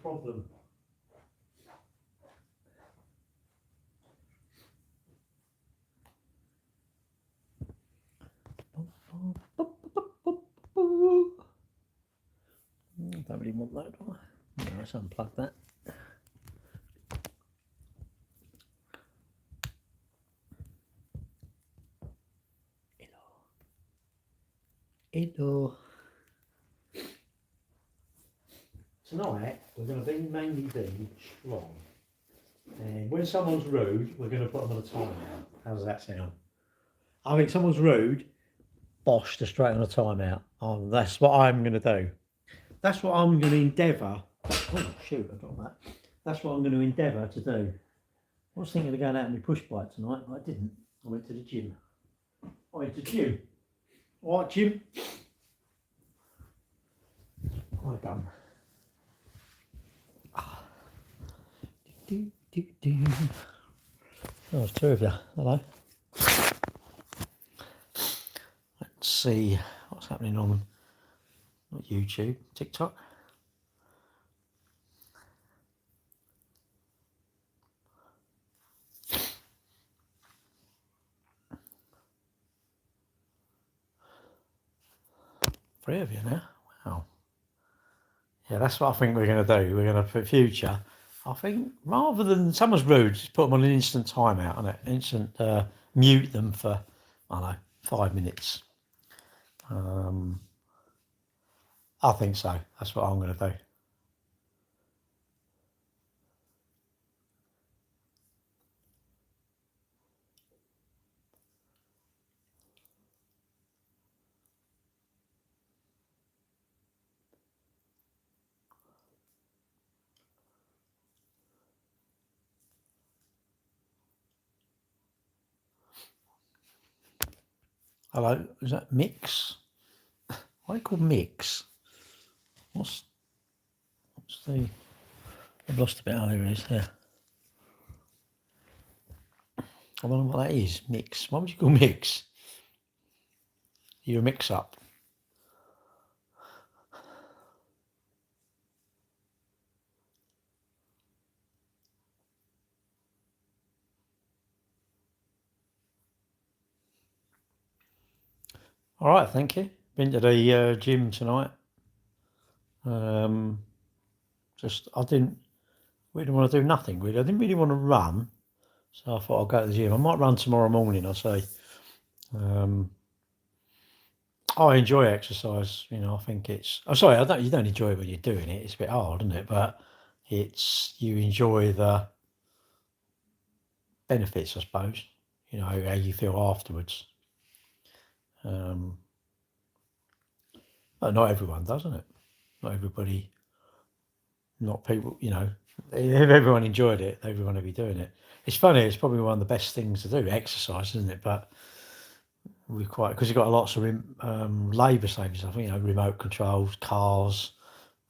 problem. Don't really want that, do I? No, let's unplug that. Hello. Tonight we're going to mainly be strong. And when someone's rude, we're going to put them on a timeout. How does that sound? I think someone's rude, bosh, they're straight on a timeout. That's what I'm going to do. That's what I'm going to endeavour. Oh, shoot, I got that. That's what I'm going to endeavour to do. I was thinking of going out on my push bike tonight, but I didn't. I went to the gym. All right, Jim. Well done. Oh, there's two of you. Hello. Let's see what's happening on YouTube, TikTok. Three of you now. Wow. Yeah, that's what I think we're going to do. We're going to, for future, I think, rather than someone's rude, just put them on an instant timeout, on it. Instant mute them for, I don't know, 5 minutes. I think so. That's what I'm going to do. Hello, is that Mix? What are they called, Mix? What's the... I've lost a bit. Oh, there it is, yeah. I don't know what that is, Mix. What would you call Mix? You're a mix-up. All right, thank you. Been to the gym tonight. I didn't really want to do nothing really. I didn't really want to run, so I thought I'll go to the gym. I might run tomorrow morning, I'll say. I enjoy exercise, I think it's... I'm sorry, you don't enjoy it when you're doing it. It's a bit hard, isn't it? But you enjoy the benefits, I suppose, how you feel afterwards. But not everyone does, isn't it? Not everybody, not people, if everyone enjoyed it, everyone would be doing it. It's funny, it's probably one of the best things to do, exercise, isn't it? But because you've got lots of labour saving stuff, remote controls, cars,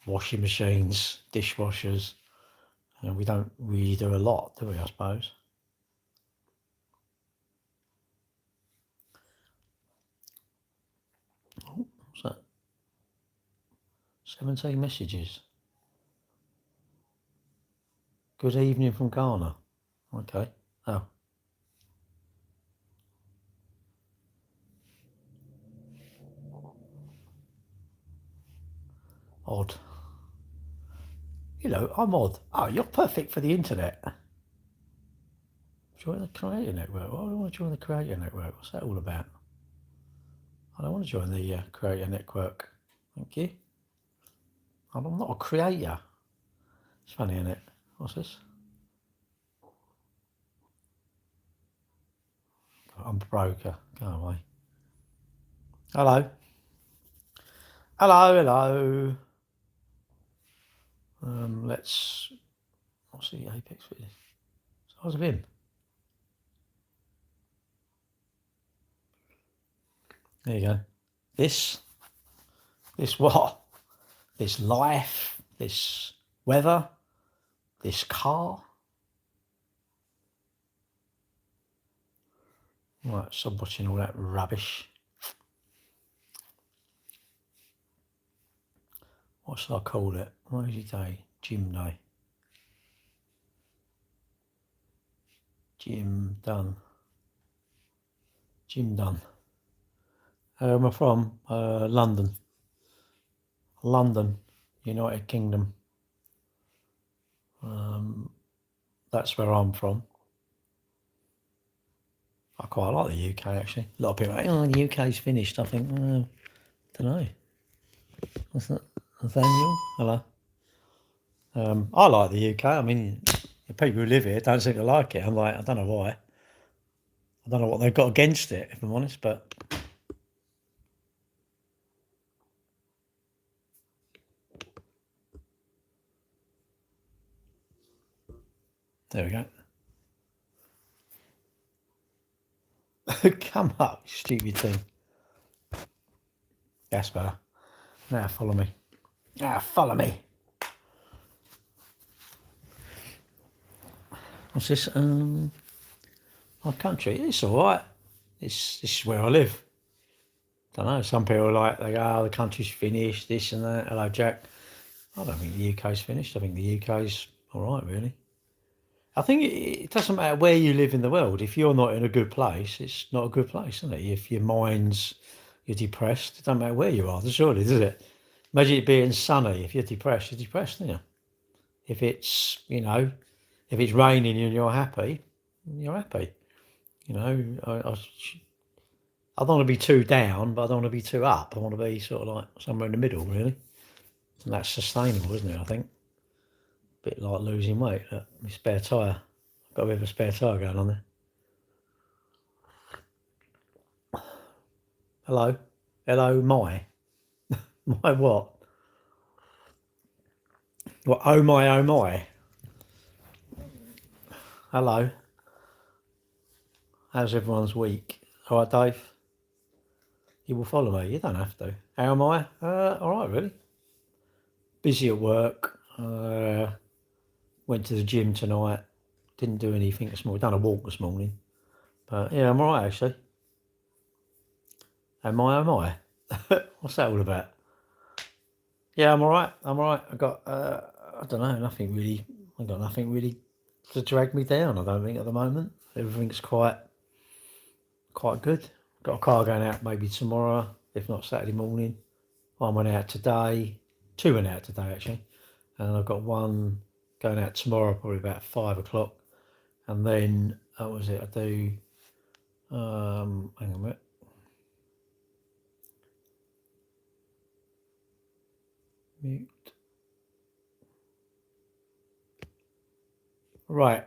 washing machines, dishwashers. We don't really do a lot, do we, I suppose? Oh, what's that? 17 messages. Good evening from Ghana. Okay. Oh. Odd. I'm odd. Oh, you're perfect for the internet. Join the Creator Network. Why do I want to join the Creator Network? What's that all about? I don't want to join the Creator Network. Thank you. I'm not a creator. It's funny, isn't it? What's this? I'm a broker. Go away. Hello. Hello. What's the Apex Fitness? Size of him. There you go. This what? This life, this weather, this car. Right, stop watching all that rubbish. What should I call it? What is your day? Gym day. Gym done. Gym done. Where am I from? London. London, United Kingdom. That's where I'm from. I quite like the UK actually. A lot of people are like, oh, the UK's finished. I think, don't know. What's that? Nathaniel? Hello. I like the UK. I mean, the people who live here don't seem to like it. I'm like, I don't know why. I don't know what they've got against it, if I'm honest, but there we go. Come up, stupid thing. That's better. Now follow me. Now follow me. What's this? Our country. It's all right. This is where I live. Don't know. Some people they go, oh, the country's finished, this and that. Hello, Jack. I don't think the UK's finished. I think the UK's all right, really. I think it doesn't matter where you live in the world. If you're not in a good place, it's not a good place, isn't it? If you're depressed, it doesn't matter where you are, surely, does it? Imagine it being sunny. If you're depressed, aren't you? If it's, if it's raining and you're happy, you're happy. I don't want to be too down, but I don't want to be too up. I want to be sort of like somewhere in the middle, really. And that's sustainable, isn't it, I think? A bit like losing weight. Look, my spare tyre. I've got a bit of a spare tyre going on there. Hello? Hello, my? My what? What, oh my, oh my? Hello? How's everyone's week? All right, Dave? You will follow me. You don't have to. How am I? All right, really. Busy at work. Went to the gym tonight. Didn't do anything this morning. Done a walk this morning. But yeah, I'm all right, actually. Am I? What's that all about? Yeah, I'm all right. I got, I don't know, nothing really. I got nothing really to drag me down, I don't think, at the moment. Everything's quite good. Got a car going out maybe tomorrow, if not Saturday morning. One went out today. Two went out today, actually. And I've got one going out tomorrow, probably about 5 o'clock. And then, what was it? I do, hang on a minute. Mute. Right.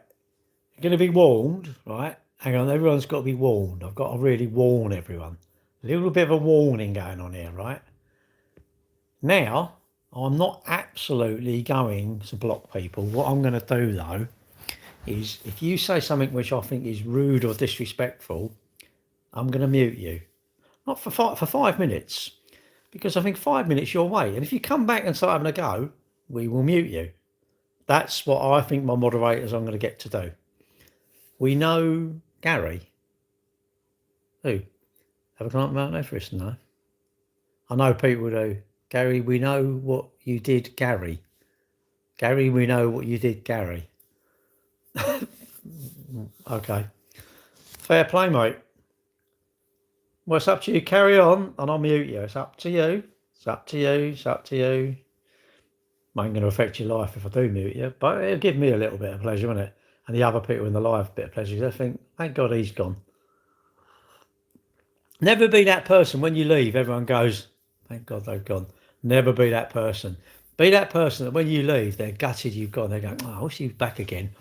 You're going to be warned, right? Hang on, everyone's got to be warned. I've got to really warn everyone. A little bit of a warning going on here, right? Now, I'm not absolutely going to block people. What I'm going to do, though, is if you say something which I think is rude or disrespectful, I'm going to mute you. Not for 5 minutes, because I think 5 minutes you'll wait. And if you come back and start having a go, we will mute you. That's what I think my moderators I'm going to get to do. We know Gary. Who? Have a climb Mount Everest? No. I know people do. Gary, we know what you did, Gary. Gary, we know what you did, Gary. Okay. Fair play, mate. Well, it's up to you. Carry on, and I'll mute you. It's up to you. It's up to you. It's up to you. Ain't going to affect your life if I do mute you, but it'll give me a little bit of pleasure, won't it? And the other people in the live, a bit of pleasure. They think, thank God he's gone. Never be that person when you leave, everyone goes, thank God they've gone. Never be that person. Be that person that when you leave, they're gutted you've gone. They're going, oh, I wish you was back again.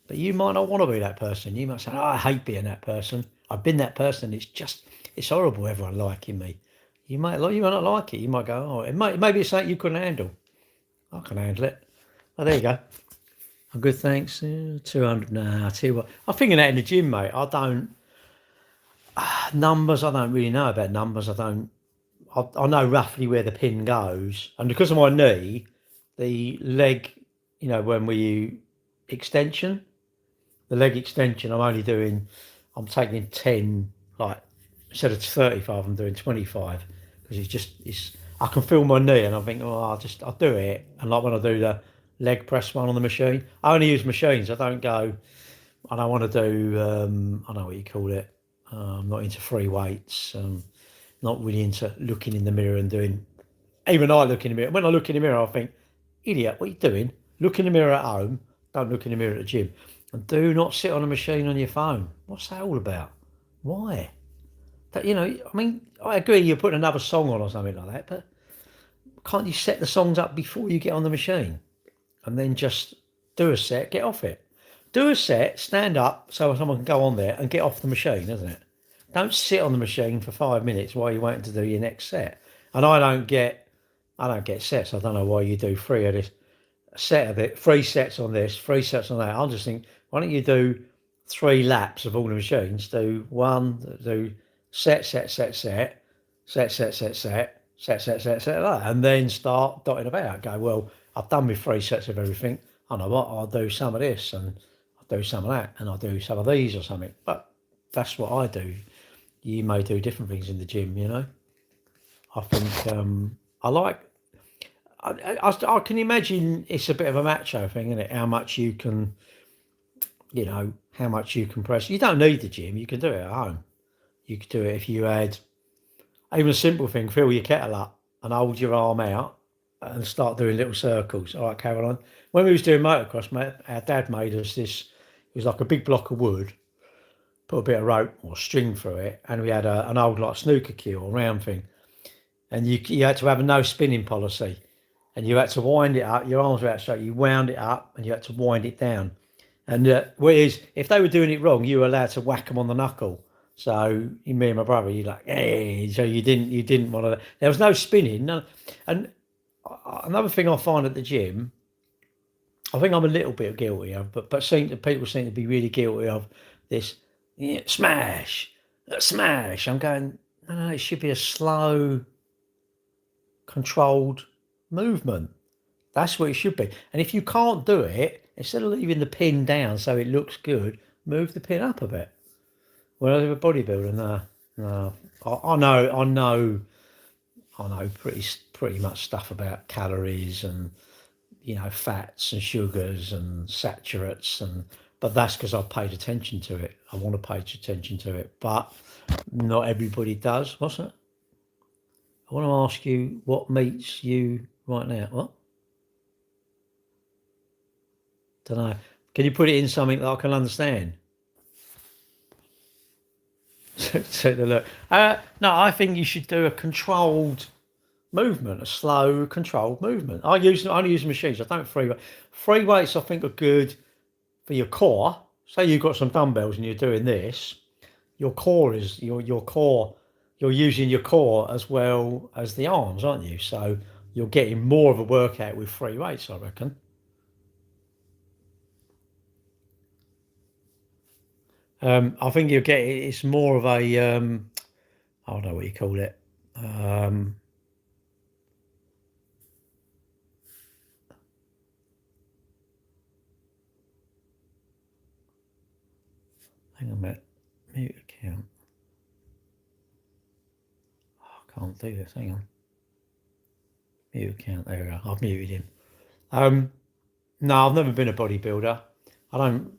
But you might not want to be that person. You might say, oh, I hate being that person. I've been that person. It's horrible, everyone liking me. You might not like it. You might go, oh, maybe it's something you couldn't handle. I can handle it. Oh, there you go. Oh, good, thanks. 200. Nah, I tell you what. I'm thinking that in the gym, mate. I don't. Numbers, I don't really know about numbers. I know roughly where the pin goes. And because of my knee, the leg, when we extension, the leg extension, I'm taking 10, like, instead of 35, I'm doing 25. Because I can feel my knee and I think, I'll do it. And like when I do leg press one on the machine. I only use machines. I don't go. I don't want to do. I don't know what you call it. I'm not into free weights. Not really into looking in the mirror and doing. Even I look in the mirror. When I look in the mirror, I think, idiot, what are you doing? Look in the mirror at home. Don't look in the mirror at the gym. And do not sit on a machine on your phone. What's that all about? Why? That, I mean, I agree you're putting another song on or something like that, but can't you set the songs up before you get on the machine and then just do a set, get off it? Do a set, stand up so someone can go on there and get off the machine, isn't it? Don't sit on the machine for 5 minutes while you're waiting to do your next set. And I don't get sets. I don't know why you do three of this set of it, 3 sets on this, 3 sets on that. I just think, why don't you do 3 laps of all the machines? Do set, and then start dotting about. Go, well, I've done my 3 sets of everything. I know what, I'll do some of this and I'll do some of that and I'll do some of these or something. But that's what I do. You may do different things in the gym, I think I like. I can imagine it's a bit of a macho thing, isn't it? How much you can, how much you can press. You don't need the gym. You can do it at home. You could do it if you had even a simple thing, fill your kettle up and hold your arm out and start doing little circles. All right, Caroline. When we was doing motocross, mate, our dad made us this. It was like a big block of wood, put a bit of rope or string through it, and we had an old like snooker cue or round thing. And you had to have a no spinning policy. And you had to wind it up. Your arms were out straight. You wound it up, and you had to wind it down. And whereas if they were doing it wrong, you were allowed to whack them on the knuckle. So me and my brother, you're like, hey. So you didn't want to. There was no spinning. No. And another thing I find at the gym, I think I'm a little bit guilty of, but people seem to be really guilty of this. Smash. I'm going. No, it should be a slow, controlled movement. That's what it should be. And if you can't do it, instead of leaving the pin down so it looks good, move the pin up a bit. Whereas with a bodybuilder, no. I know pretty much stuff about calories and fats and sugars and saturates, but that's because I've paid attention to it. I want to pay attention to it, but not everybody does. What's that? I want to ask you what meets you right now. What? Don't know. Can you put it in something that I can understand? Take a look. No, I think you should do a controlled movement, a slow, controlled movement. I only use machines. I don't free weight. Free weights, I think, are good for your core. Say you've got some dumbbells and you're doing this. Your core is your core. You're using your core as well as the arms, aren't you? So you're getting more of a workout with free weights, I reckon. I think you'll get it's more of a I don't know what you call it. Hang on a minute. Mute account. Oh, I can't do this. Hang on. Mute account. There we go. I've muted him. No, I've never been a bodybuilder. I'm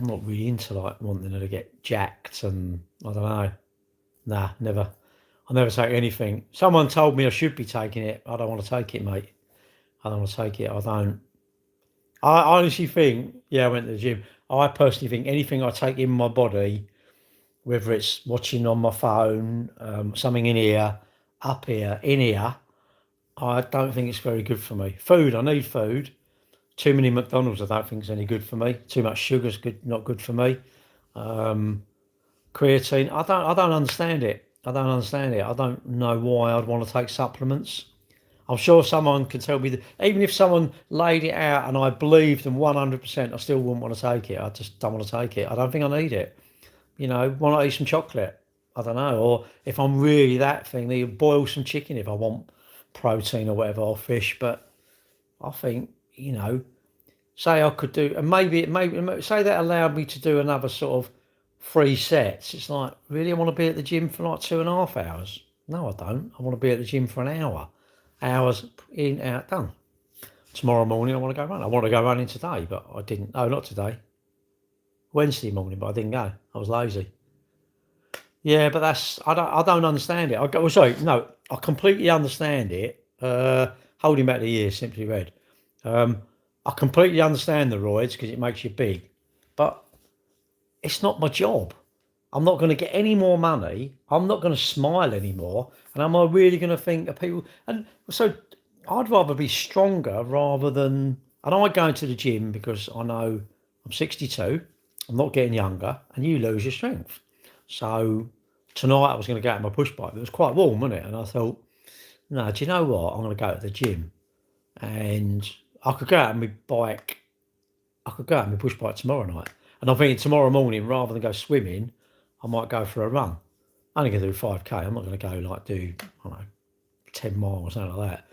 not really into like wanting her to get jacked, and I don't know. Nah, never. I never take anything. Someone told me I should be taking it. I don't want to take it, mate. I don't want to take it. I don't. I honestly think, I went to the gym. I personally think anything I take in my body, whether it's watching on my phone, something in here, up here, in here, I don't think it's very good for me. Food, I need food. Too many McDonald's, I don't think is any good for me. Too much sugar's not good for me. Creatine, I don't understand it. I don't know why I'd want to take supplements. I'm sure someone can tell me that, even if someone laid it out and I believed them 100%, I still wouldn't want to take it. I just don't want to take it. I don't think I need it. Why not eat some chocolate? I don't know. Or if I'm really that thing, you boil some chicken if I want protein or whatever, or fish. But I think, say I could do, and maybe say that allowed me to do another sort of 3 sets. It's like, really, I want to be at the gym for like 2.5 hours? No, I don't. I want to be at the gym for an hour. hours in, out, done. Tomorrow morning I want to go run. I want to go running today, but I didn't. No, not today. Wednesday morning, but I didn't go. I was lazy. Yeah, but I don't understand it. I completely understand it. Holding back the years, Simply Red. I completely understand the roids because it makes you big, but it's not my job. I'm not going to get any more money. I'm not going to smile anymore. And am I really going to think of people? And so I'd rather be stronger rather than. And I go into the gym because I know I'm 62. I'm not getting younger, and you lose your strength. So tonight I was going to go out on my push bike. It was quite warm, wasn't it? And I thought, no, do you know what? I'm going to go to the gym, and I could go out on my bike. I could go out on my push bike tomorrow night. And I'm thinking tomorrow morning, rather than go swimming, I might go for a run. I'm only going to do 5K. I'm not going to go like do, I don't know, 10 miles or something like that.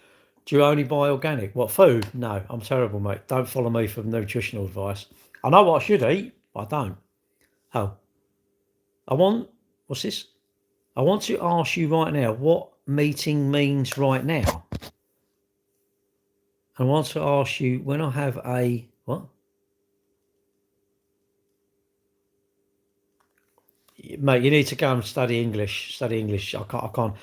Do you only buy organic? What, food? No, I'm terrible, mate. Don't follow me for nutritional advice. I know what I should eat, but I don't. Oh, what's this? I want to ask you right now what meeting means right now. I want to ask you when I have a, what? Mate, you need to go and study English. Study English. I can't.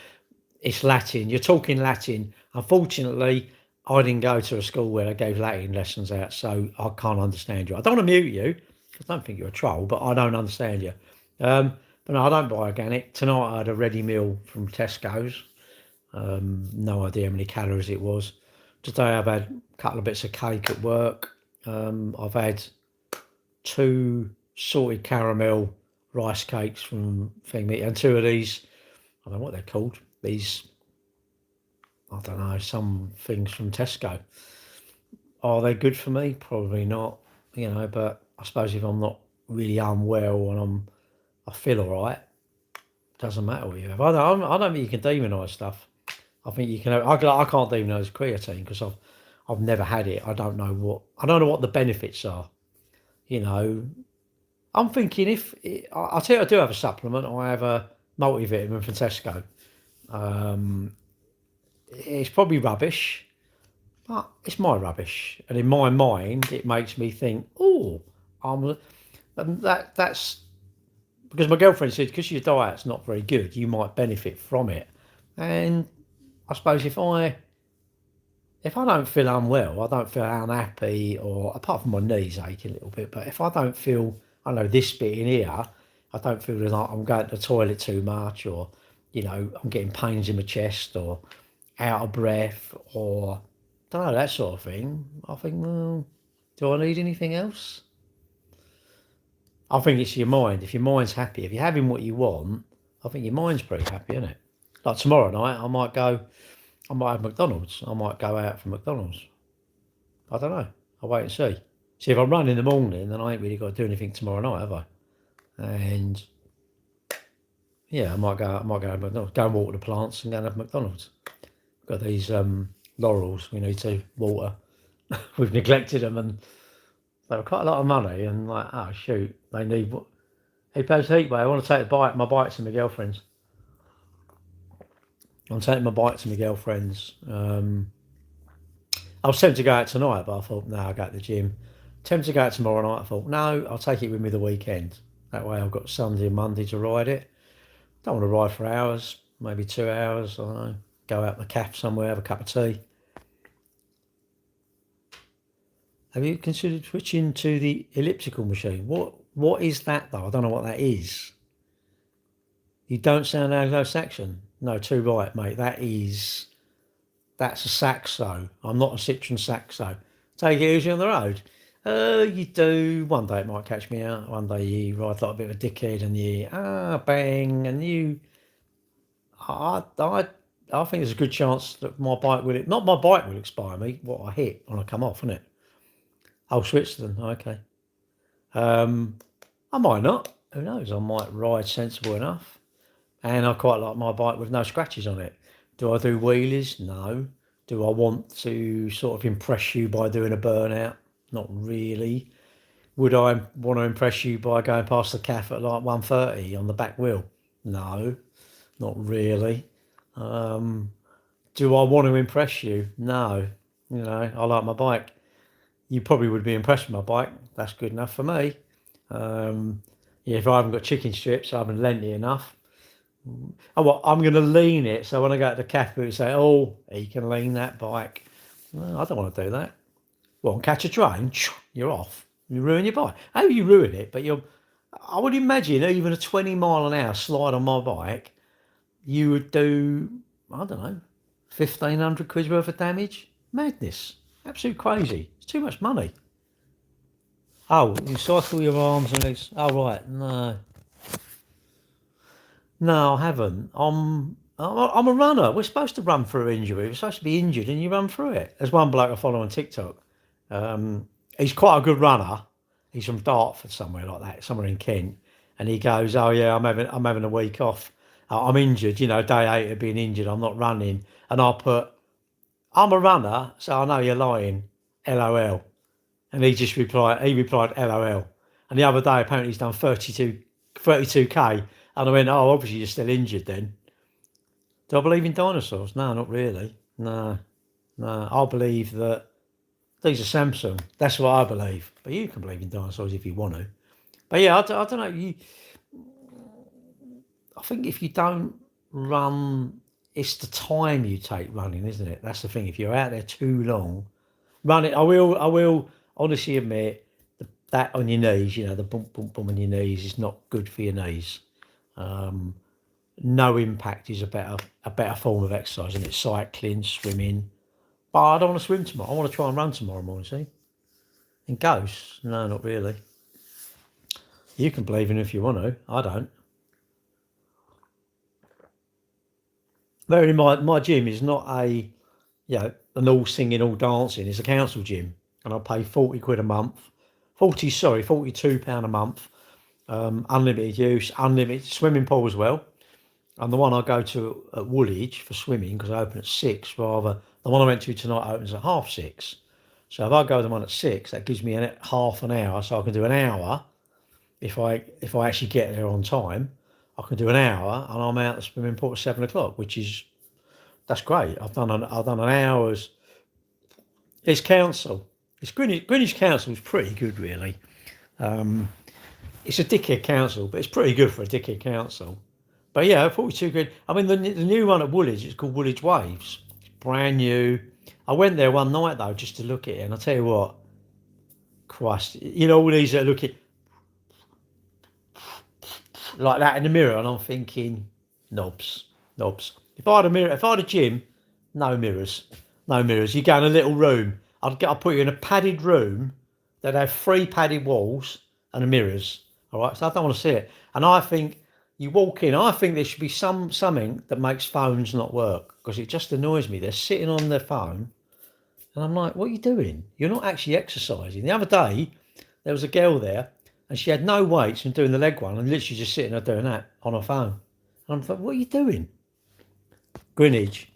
It's Latin. You're talking Latin. Unfortunately, I didn't go to a school where they gave Latin lessons out, so I can't understand you. I don't want to mute you. I don't think you're a troll, but I don't understand you. But no, I don't buy organic. Tonight I had a ready meal from Tesco's. No idea how many calories it was. Today I've had a couple of bits of cake at work. I've had 2 salted caramel rice cakes from Thingy, and 2 of these, I don't know what they're called, these, I don't know, some things from Tesco. Are they good for me? Probably not, but I suppose if I'm not really unwell and I feel all right, doesn't matter what you have. I don't think you can demonise stuff. I think you can. I can't demonise creatine because I've never had it. I don't know what the benefits are. I'm thinking I'll tell you, I do have a supplement. I have a multivitamin from Tesco. It's probably rubbish, but it's my rubbish, and in my mind, it makes me think, and that's because my girlfriend said because your diet's not very good, you might benefit from it, and I suppose if I don't feel unwell, I don't feel unhappy, or apart from my knees aching a little bit, but if I don't feel, I know this bit in here, I don't feel like I'm going to the toilet too much, or, I'm getting pains in my chest, or out of breath, or, don't know, that sort of thing. I think, well, do I need anything else? I think it's your mind. If your mind's happy, if you're having what you want, I think your mind's pretty happy, isn't it? Like tomorrow night, I might have McDonald's. I might go out for McDonald's. I don't know. I'll wait and see. See, if I'm running in the morning, then I ain't really got to do anything tomorrow night, have I? And yeah, I might go to McDonald's, go and water the plants and go and have McDonald's. Got these laurels we need to water. We've neglected them, and they were quite a lot of money. And like, oh shoot, they need what? He pays heat wave. I want to take my bike to my girlfriend's. I'm taking my bike to my girlfriend's. I was tempted to go out tonight, but I thought, no, I'll go to the gym. Tempted to go out tomorrow night. I thought, no, I'll take it with me the weekend. That way I've got Sunday and Monday to ride it. Don't want to ride for hours, maybe 2 hours. I don't know. Go out in the cafe somewhere, have a cup of tea. Have you considered switching to the elliptical machine? What is that though? I don't know what that is. You don't sound Anglo-Saxon. No, too right, mate. That's a saxo. I'm not a Citroen saxo. Take it easy on the road. You do. One day it might catch me out. One day you ride like a bit of a dickhead and you bang, and you. I think there's a good chance that my bike will expire me. What I hit when I come off, isn't it? Oh, Switzerland. Okay. I might not. Who knows? I might ride sensible enough. And I quite like my bike with no scratches on it. Do I do wheelies? No. Do I want to sort of impress you by doing a burnout? Not really. Would I want to impress you by going past the cafe at like 1:30 on the back wheel? No, not really. Do Do I want to impress you? No. You know, I like my bike. You probably would be impressed with my bike. That's good enough for me. Yeah, if I haven't got chicken strips, I haven't lent it enough. Oh, well, I'm going to lean it. So when I go to the cafe, we say, oh, he can lean that bike. No, I don't want to do that. Well, catch a train, you're off. You ruin your bike. How you ruin it? But I would imagine even a 20 mile an hour slide on my bike, you would do, I don't know, 1,500 quid worth of damage. Madness. Absolute crazy. It's too much money. Oh, you cycle your arms and legs. Oh, right. No. No, I haven't. I'm a runner. We're supposed to run through injury. We're supposed to be injured and you run through it. There's one bloke I follow on TikTok. He's quite a good runner. He's from Dartford, somewhere like that, somewhere in Kent. And he goes, "Oh yeah, I'm having a week off. I'm injured. You know, day 8 of being injured. I'm not running." And I put, "I'm a runner, so I know you're lying. LOL." And he replied, LOL. And the other day, apparently he's done 32K. And I went, oh, obviously you're still injured then. Do I believe in dinosaurs? No, not really. No. I believe that these are Samsung. That's what I believe. But you can believe in dinosaurs if you want to. But yeah, I don't know. I think if you don't run, it's the time you take running, isn't it? That's the thing. If you're out there too long, running, I will honestly admit that on your knees, the bump, bump, bump on your knees is not good for your knees. No impact is a better form of exercise, and it's cycling, swimming. But I don't want to swim tomorrow. I want to try and run tomorrow morning, see? And ghosts? No, not really. You can believe in it if you want to. I don't. My gym is not an all singing, all dancing. It's a council gym, and I pay 40 quid a month. 42 pound a month. Unlimited use, unlimited swimming pool as well. And the one I go to at Woolwich for swimming, because I open at 6, rather the one I went to tonight opens at 6:30. So if I go to the one at 6, that gives me half an hour, so I can do an hour. If I actually get there on time, I can do an hour, and I'm out the swimming pool at 7 o'clock, that's great. I've done an hour's. It's council. It's Greenwich Council is pretty good, really. It's a dickhead council, but it's pretty good for a dickhead council. But yeah, 42 quid. I mean, the new one at Woolwich, it's called Woolwich Waves. It's brand new. I went there one night though, just to look at it, and I tell you what, Christ, all these that are looking like that in the mirror, and I'm thinking, knobs. If I had a gym, no mirrors. You go in a little room. I'll put you in a padded room that have 3 padded walls and the mirrors. All right, so I don't want to see it. And I think you walk in. I think there should be something that makes phones not work, because it just annoys me. They're sitting on their phone, and I'm like, "What are you doing? You're not actually exercising." The other day, there was a girl there, and she had no weights and doing the leg one, and literally just sitting there doing that on her phone. And I'm like, "What are you doing?" Greenwich.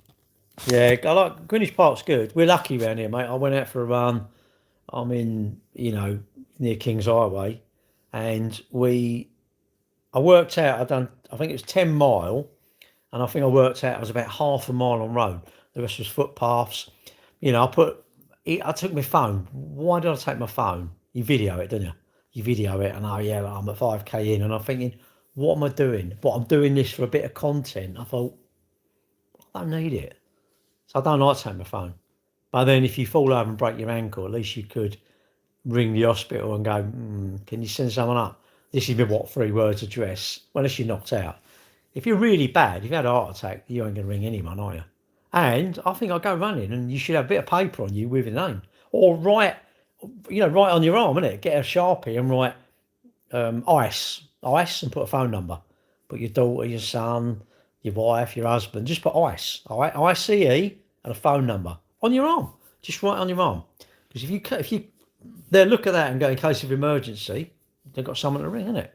Yeah, I like Greenwich Park's good. We're lucky around here, mate. I went out for a run. I'm in, near Kings Highway, and I worked out. I think it was 10 mile, and I think I worked out I was about half a mile on road. The rest was footpaths. I took my phone. Why did I take my phone? You video it, don't you? You video it, and I'm at 5K in, and I'm thinking, what am I doing? But I'm doing this for a bit of content. I thought, I don't need it. So I don't like to take my phone. But then if you fall over and break your ankle, at least you could ring the hospital and go, can you send someone up? This is what 3 words address. Well, unless you're knocked out. If you're really bad, if you had a heart attack, you ain't going to ring anyone, are you? And I think I'll go running, and you should have a bit of paper on you with your name. Or write on your arm, innit? Get a Sharpie and write ice, and put a phone number. Put your daughter, your son, your wife, your husband. Just put ice, all right? ICE, and a phone number on your arm. Just write on your arm. Because if you they'll look at that and go, in case of emergency, they've got someone to ring, innit?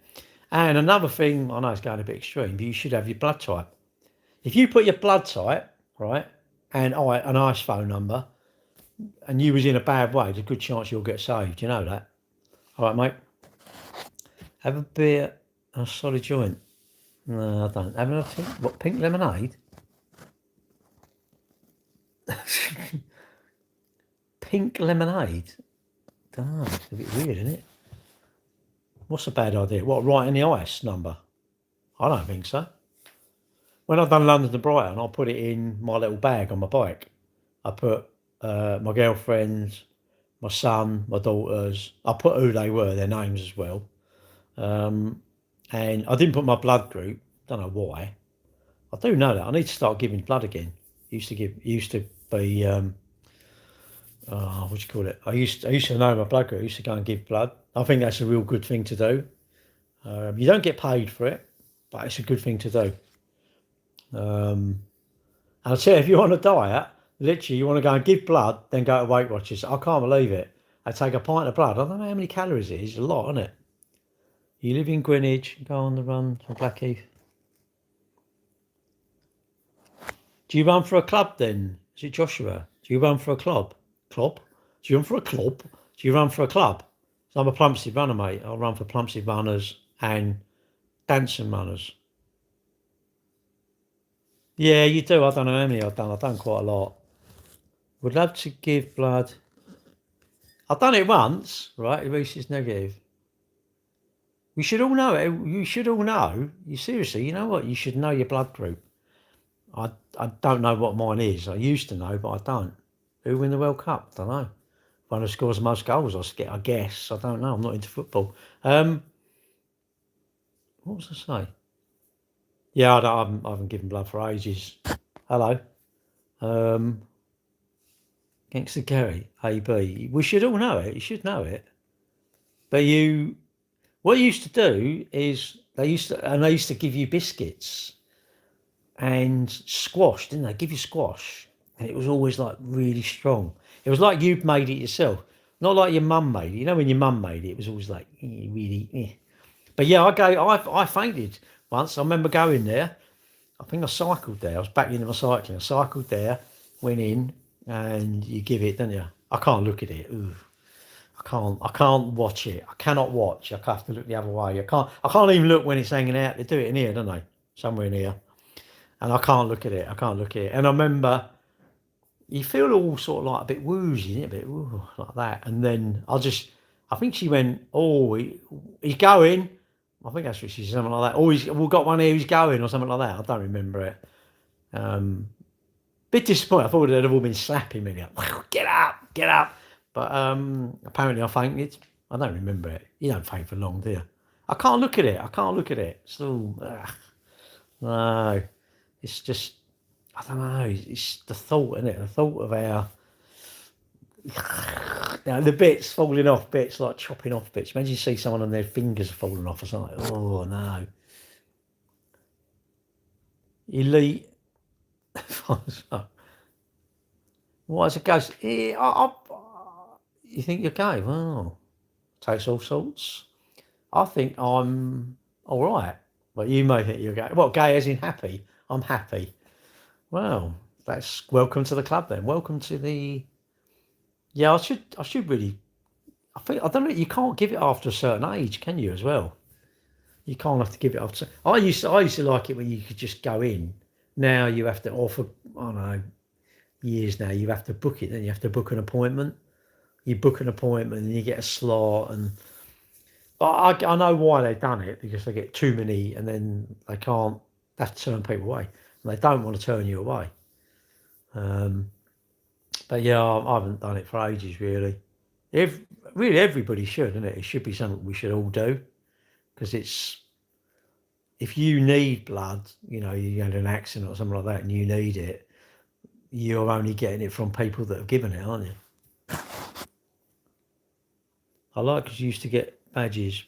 And another thing, I know it's going a bit extreme, but you should have your blood type. If you put your blood type, right, and an ICE phone number, and you was in a bad way, there's a good chance you'll get saved. You know that? All right, mate. Have a beer and a solid joint. No, I don't. Have another pink lemonade? Pink lemonade. Oh, it's a bit weird, isn't it? What's a bad idea? What, right in the ice number? I don't think so. When I've done London to Brighton, I'll put it in my little bag on my bike. I put my girlfriends, my son, my daughters. I put who they were, their names as well. And I didn't put my blood group. Don't know why. I do know that. I need to start giving blood again. Used to be what do you call it? I used to know my blood group. I used to go and give blood. I think that's a real good thing to do. You don't get paid for it, but it's a good thing to do. And I tell you, if you're on a diet, literally you want to go and give blood, then go to Weight Watchers. I can't believe it. I take a pint of blood. I don't know how many calories it is. It's a lot, isn't it? You live in Greenwich, go on the run from Blackheath. Do you run for a club then? Is it Joshua? Do you run for a club? Club? Do you run for a club? Do you run for a club? So I'm a Plumstead runner, mate. I'll run for Plumstead runners and Danson runners. Yeah, you do. I don't know how many I've done. I've done quite a lot. Would love to give blood. I've done it once, right? Reese's negative. We should all know it. You should all know. You seriously, you know what? You should know your blood group. I don't know what mine is. I used to know, but I don't. Who win the World Cup? I don't know. One who scores the most goals, I guess. I don't know. I'm not into football. What was I say? Yeah, I haven't given blood for ages. Hello. Gangster Gary, AB. We should all know it. You should know it. But what you used to do is they used to give you biscuits and squash, didn't they? Give you squash, and it was always like really strong. It was like you'd made it yourself, not like your mum made it. You know, when your mum made it, it was always like really. But yeah, I fainted once. I remember going there. I think I cycled there. I was back into my cycling. I cycled there, went in, and you give it, don't you? I can't look at it. Ooh. I can't watch it. I cannot watch. I have to look the other way. I can't even look when it's hanging out. They do it in here, don't they? Somewhere in here. And I can't look at it. And I remember you feel all sort of like a bit woozy, a bit ooh, like that. And then I think she went, oh, he's going. I think that's what she said, something like that. Oh, we've got one here, he's going, or something like that. I don't remember it. Bit disappointed. I thought they'd have all been slapping me. Like, get up. But apparently I fainted. I don't remember it. You don't faint for long, do you? I can't look at it. So, no. It's just, I don't know. It's the thought, isn't it? The thought of our... Now, the bits falling off, bits like chopping off bits. Imagine you see someone and their fingers falling off or something. Oh, no. Elite. What as a ghost? Yeah, you think you're gay? Well, takes all sorts. I think I'm all right. But you may think you're gay. Well, gay as in happy. I'm happy. Well, that's welcome to the club then. Welcome to the... Yeah, I should really... I don't know, you can't give it after a certain age, can you, as well? You can't have to give it after... I used to like it when you could just go in. Now you have to offer, I don't know, years now, you have to book it, then you have to book an appointment. You book an appointment and you get a slot, and I know why they've done it, because they get too many and then they have to turn people away, and they don't want to turn you away. But yeah, I haven't done it for ages, really. Really, everybody should, isn't it? It should be something we should all do, because if you need blood, you know, you had an accident or something like that and you need it, you're only getting it from people that have given it, aren't you? I like, because you used to get badges.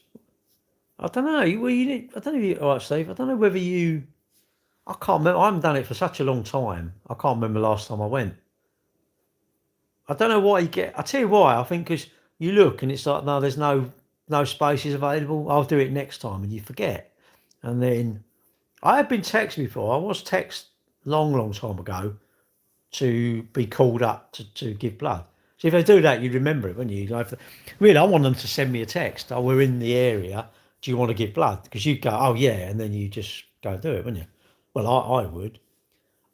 I don't know. I don't know. All right, Steve. I don't know whether you... I can't remember. I haven't done it for such a long time. I can't remember the last time I went. I don't know why you get... I tell you why. I think because you look and it's like, no, there's no spaces available. I'll do it next time, and you forget. And then I have been texted before. I was texted long time ago to be called up to give blood. So if they do that, you'd remember it, wouldn't you? Really, I want them to send me a text. Oh, we're in the area. Do you want to give blood? Because you'd go, oh, yeah, and then you just go do it, wouldn't you? Well, I would.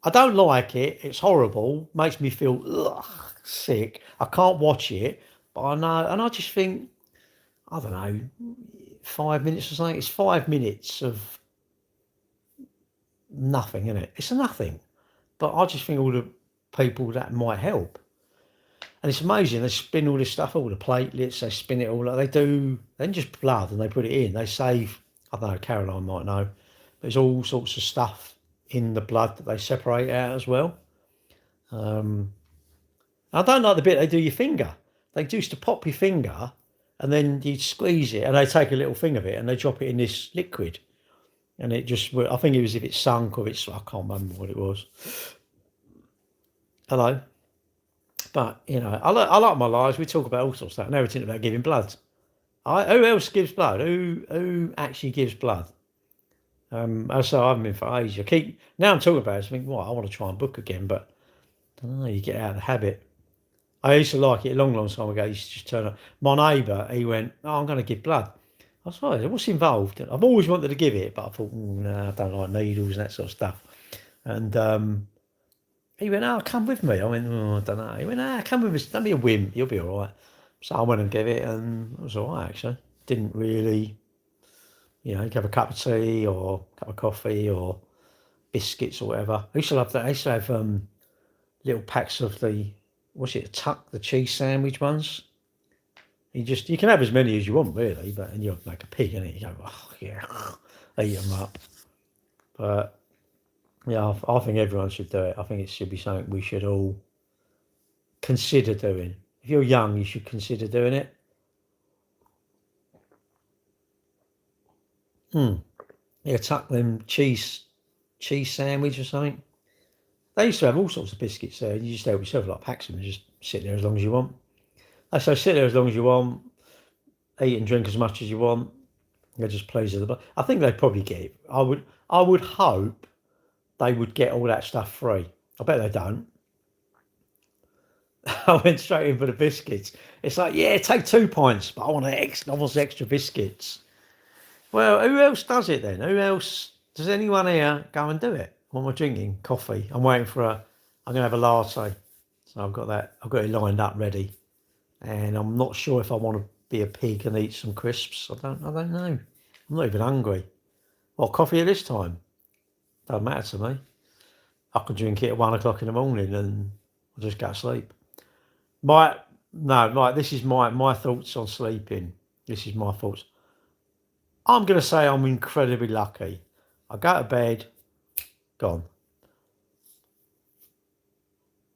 I don't like it. It's horrible. Makes me feel sick. I can't watch it, but I know, and I just think, I don't know, 5 minutes or something. It's 5 minutes of nothing, isn't it? It's a nothing. But I just think all the people that might help. And it's amazing. They spin all this stuff, all the platelets, they spin it all. They do, then just blood and they put it in. They save, I don't know, Caroline might know, but there's all sorts of stuff in the blood that they separate out as well. I don't like the bit they do your finger. They used to pop your finger and then you squeeze it and they take a little thing of it and they drop it in this liquid. And it just, I think it was if it sunk or it's, I can't remember what it was. Hello. But, you know, I like my lives. We talk about all sorts of stuff. Now we're talking about giving blood. Who else gives blood? Who actually gives blood? So I haven't been for ages. Now I'm talking about it, I think, well, I want to try and book again, but I don't know, you get out of the habit. I used to like it a long time ago. I used to just turn up. My neighbour, he went, oh, I'm going to give blood. I was like, what's involved? I've always wanted to give it, but I thought, no, I don't like needles and that sort of stuff. And he went, oh, come with me. I went, oh, I don't know. He went, come with us. Don't be a wimp. You'll be all right. So I went and gave it, and it was all right, actually. Didn't really, you know, have a cup of tea or a cup of coffee or biscuits or whatever. I used to love that. I used to have little packs of the, Tuck, the cheese sandwich ones. You can have as many as you want, really, but and you're like a pig, and you go, oh yeah, eat them up. But yeah, I think everyone should do it. I think it should be something we should all consider doing. If you're young, you should consider doing it. Yeah, tuck them cheese sandwich or something. They used to have all sorts of biscuits there. You just help yourself, like packs them and just sit there as long as you want. I say sit there as long as you want, eat and drink as much as you want. They're just pleased with the. I think they'd probably get it. I would hope they would get all that stuff free. I bet they don't. I went straight in for the biscuits. It's like, yeah, take 2 pints, but I want extra biscuits. Well, who else does it then? Who else? Does anyone here go and do it? What am I drinking? Coffee. I'm waiting for I'm going to have a latte. So I've got it lined up ready. And I'm not sure if I want to be a pig and eat some crisps. I don't know. I'm not even hungry. Well, coffee at this time? Don't matter to me. I can drink it at 1 o'clock in the morning and I'll just go to sleep. This is my thoughts on sleeping. This is my thoughts. I'm going to say I'm incredibly lucky. I go to bed, gone.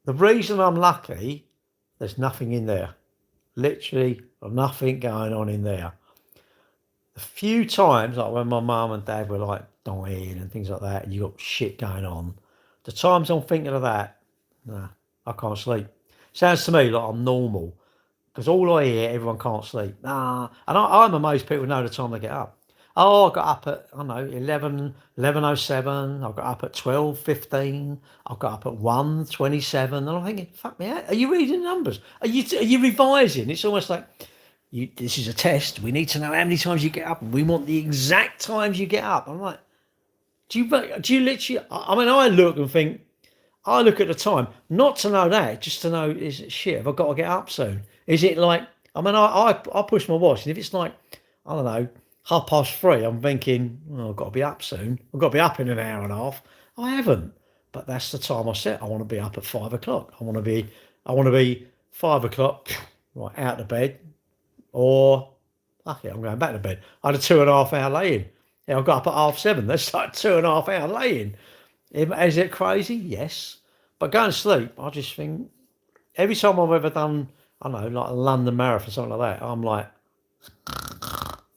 The reason I'm lucky, there's nothing in there. Literally nothing going on in there. A few times, like when my mum and dad were like dying and things like that, and you got shit going on, the times I'm thinking of that, nah, I can't sleep. Sounds to me like I'm normal, because all I hear, everyone can't sleep. Nah, and I'm amazed people know the time they get up. Oh, I got up at, I don't know, 11:07. I got up at 12:15. I got up at 1:27. And I'm thinking, fuck me out. Are you reading numbers? Are you revising? It's almost like, this is a test. We need to know how many times you get up. And we want the exact times you get up. I'm like, do you literally, I mean, I look and think, I look at the time, not to know that, just to know, is it shit, have I got to get up soon? Is it like, I mean, I push my watch, and if it's like, I don't know, 3:30, I'm thinking, I've got to be up soon. I've got to be up in an hour and a half. I haven't. But that's the time I set. I want to be up at 5 o'clock. I want to be 5 o'clock, right, out of bed, or, fuck it, I'm going back to bed. I had a 2.5 hour lay-in. Yeah, I got up at 7:30. That's like 2.5 hour lay-in. Is it crazy? Yes. But going to sleep, I just think, every time I've ever done, I don't know, like a London Marathon or something like that, I'm like,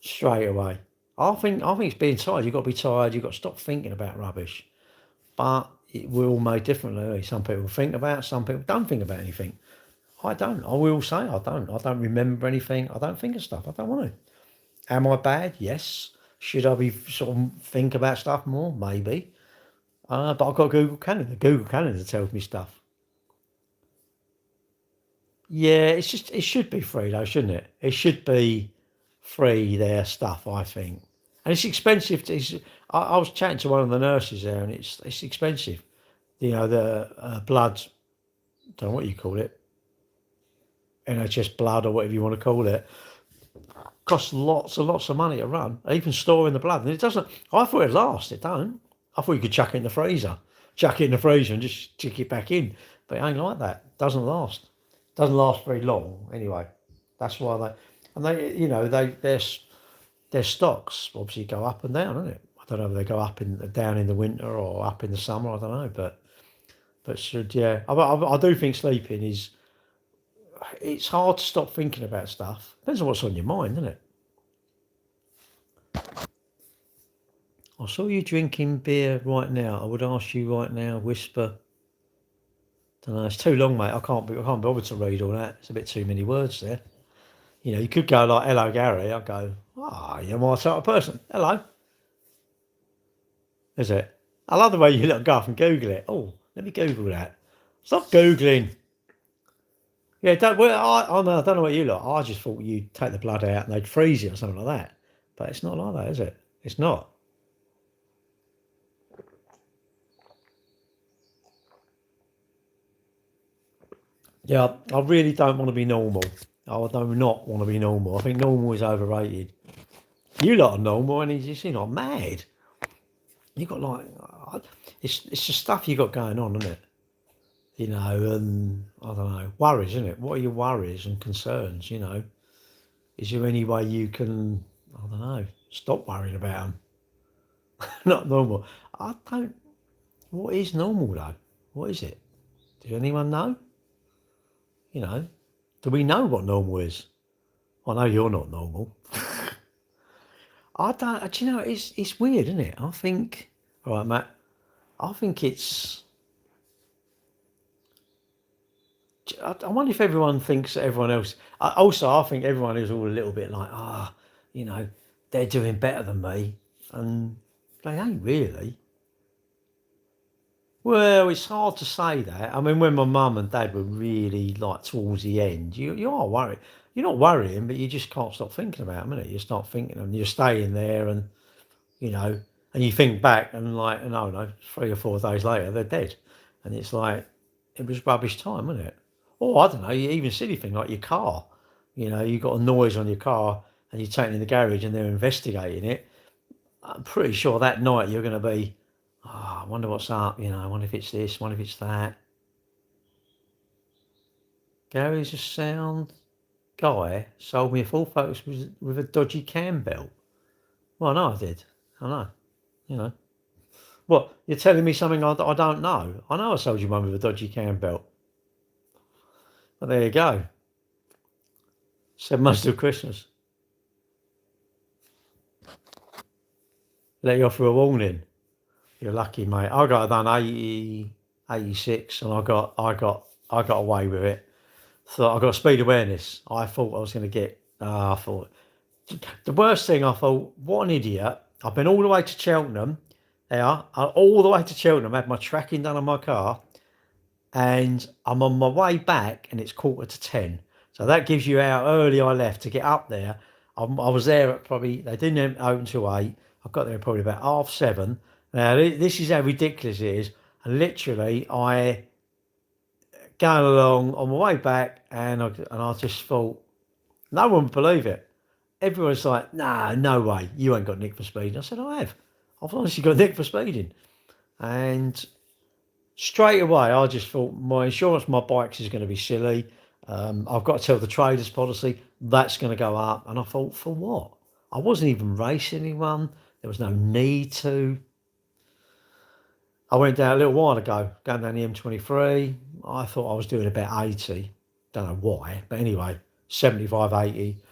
straight away. I think it's being tired. You've got to be tired. You've got to stop thinking about rubbish. But we're all made differently. Some people think about, some people don't think about anything. I don't. I will say I don't. I don't remember anything. I don't think of stuff. I don't want to. Am I bad? Yes. Should I be sort of think about stuff more? Maybe. But I've got Google Calendar. Google Calendar tells me stuff. Yeah, it should be free though, shouldn't it? It should be free, their stuff, I think. And it's expensive. I was chatting to one of the nurses there, and it's expensive. the blood, don't know what you call it, NHS blood or whatever you want to call it, costs lots and lots of money to run, even storing the blood. And it doesn't, I thought it'd last, it don't. I thought you could chuck it in the freezer. Chuck it in the freezer and just stick it back in. But it ain't like that. It doesn't last. It doesn't last very long anyway. That's why their stocks obviously go up and down, isn't it? I don't know if they go up and down in the winter or up in the summer, I don't know. But should, yeah. I do think sleeping is, it's hard to stop thinking about stuff. Depends on what's on your mind, doesn't it? I saw you drinking beer right now. I would ask you right now, whisper. Don't know, it's too long, mate. I can't bother to read all that. It's a bit too many words there. You could go like, hello, Gary. I'd go, you're my type of person. Hello. Is it? I love the way you go off and Google it. Oh, let me Google that. Stop Googling. Yeah, I don't know what you like. I just thought you'd take the blood out and they'd freeze it or something like that. But it's not like that, is it? It's not. Yeah, I really don't want to be normal. I do not want to be normal. I think normal is overrated. You lot are normal, and you're not mad. You got like, it's the stuff you got going on, isn't it? And I don't know, worries, isn't it? What are your worries and concerns? Is there any way you can, I don't know, stop worrying about them? Not normal. I don't. What is normal though? What is it? Does anyone know? Do we know what normal is? I know you're not normal. I don't. Do you know? It's weird, isn't it? I think. All right, Matt. I think it's. I wonder if everyone thinks that everyone else. I think everyone is all a little bit like, they're doing better than me, and they ain't really. Well, it's hard to say that. I mean, when my mum and dad were really like towards the end, you are worried. You're not worrying, but you just can't stop thinking about them, innit? You start thinking them. You're staying there, and you know, and you think back, and like, no, 3 or 4 days later, they're dead, and it's like it was rubbish time, wasn't it? Or I don't know, even silly thing like your car. You got a noise on your car, and you take it in the garage, and they're investigating it. I'm pretty sure that night you're going to be, I wonder what's up, I wonder if it's this, I wonder if it's that. Gary's a sound guy, sold me a full focus with a dodgy cam belt. Well, I know I did. I know. What, you're telling me something I don't know? I know I sold you one with a dodgy cam belt. But there you go. 7 months till Christmas. Let you off for a warning. You're lucky, mate. I got done 86, and I got away with it. So I got speed awareness. I thought I was going to get. I thought the worst thing. I thought, what an idiot! I've been all the way to Cheltenham. All the way to Cheltenham. Had my tracking done on my car, and I'm on my way back, and it's 9:45. So that gives you how early I left to get up there. I was there at probably, they didn't open till 8. I got there probably about 7:30. Now this is how ridiculous it is. And literally, I going along on my way back, and I just thought, no one would believe it. Everyone's like, nah, no way, you ain't got nicked for speeding. I said, I have. I've honestly got nicked for speeding. And straight away, I just thought, my insurance, my bikes is going to be silly. I've got to tell the traders policy, that's going to go up. And I thought, for what? I wasn't even racing anyone. There was no need to. I went down a little while ago, going down the M23. I thought I was doing about 80. Don't know why, but anyway, 75, 80.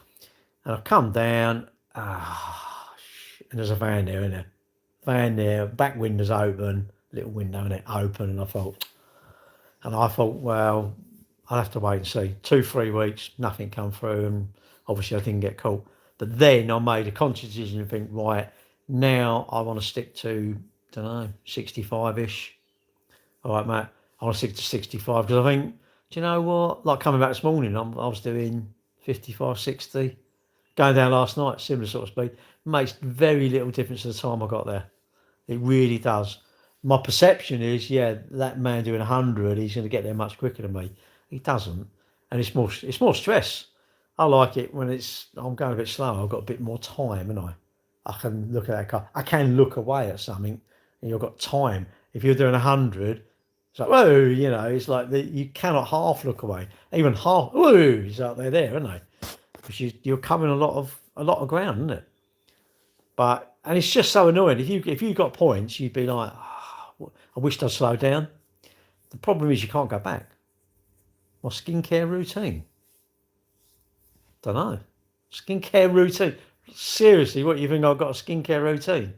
And I've come down, and there's a van there, isn't there? Van there, back window's open, little window in it, open, and I thought, well, I'll have to wait and see. 2-3 weeks, nothing come through, and obviously I didn't get caught. But then I made a conscious decision and think, right, now I want to stick to, 65-ish. All right, Matt, I want to stick to 65 because I think, do you know what? Like coming back this morning, I was doing 55, 60. Going down last night, similar sort of speed. Makes very little difference to the time I got there. It really does. My perception is, yeah, that man doing 100, he's going to get there much quicker than me. He doesn't, and it's more stress. I like it when I'm going a bit slow. I've got a bit more time, and I can look at that car. I can look away at something, and you've got time. If you're doing 100, it's like whoa, it's like you cannot half look away. Even half, whoa, he's out there, aren't they? Because you're covering a lot of ground, isn't it? But and it's just so annoying. If you got points, you'd be like, oh, I wish I'd slow down. The problem is you can't go back. My skincare routine. Don't know. Skincare routine. Seriously, what you think I've got a skincare routine?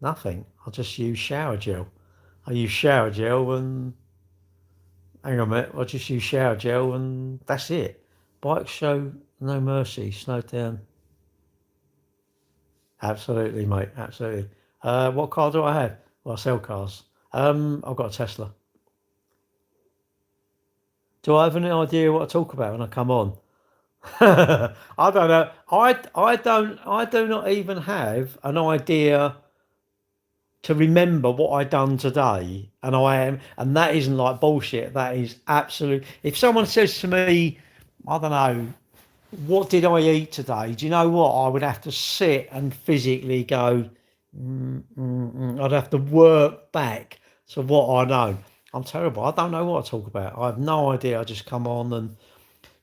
Nothing. I just use shower gel. I use shower gel and hang on a minute. I just use shower gel and that's it. Bike show no mercy. Slow down. Absolutely, mate. Absolutely. What car do I have? Well, I sell cars. I've got a Tesla. Do I have any idea what I talk about when I come on? I don't know. I do not even have an idea to remember what I done today, and that isn't like bullshit. That is absolute. If someone says to me, I don't know, what did I eat today? Do you know what? I would have to sit and physically go. I'd have to work back to what I know. I'm terrible. I don't know what I talk about. I have no idea. I just come on and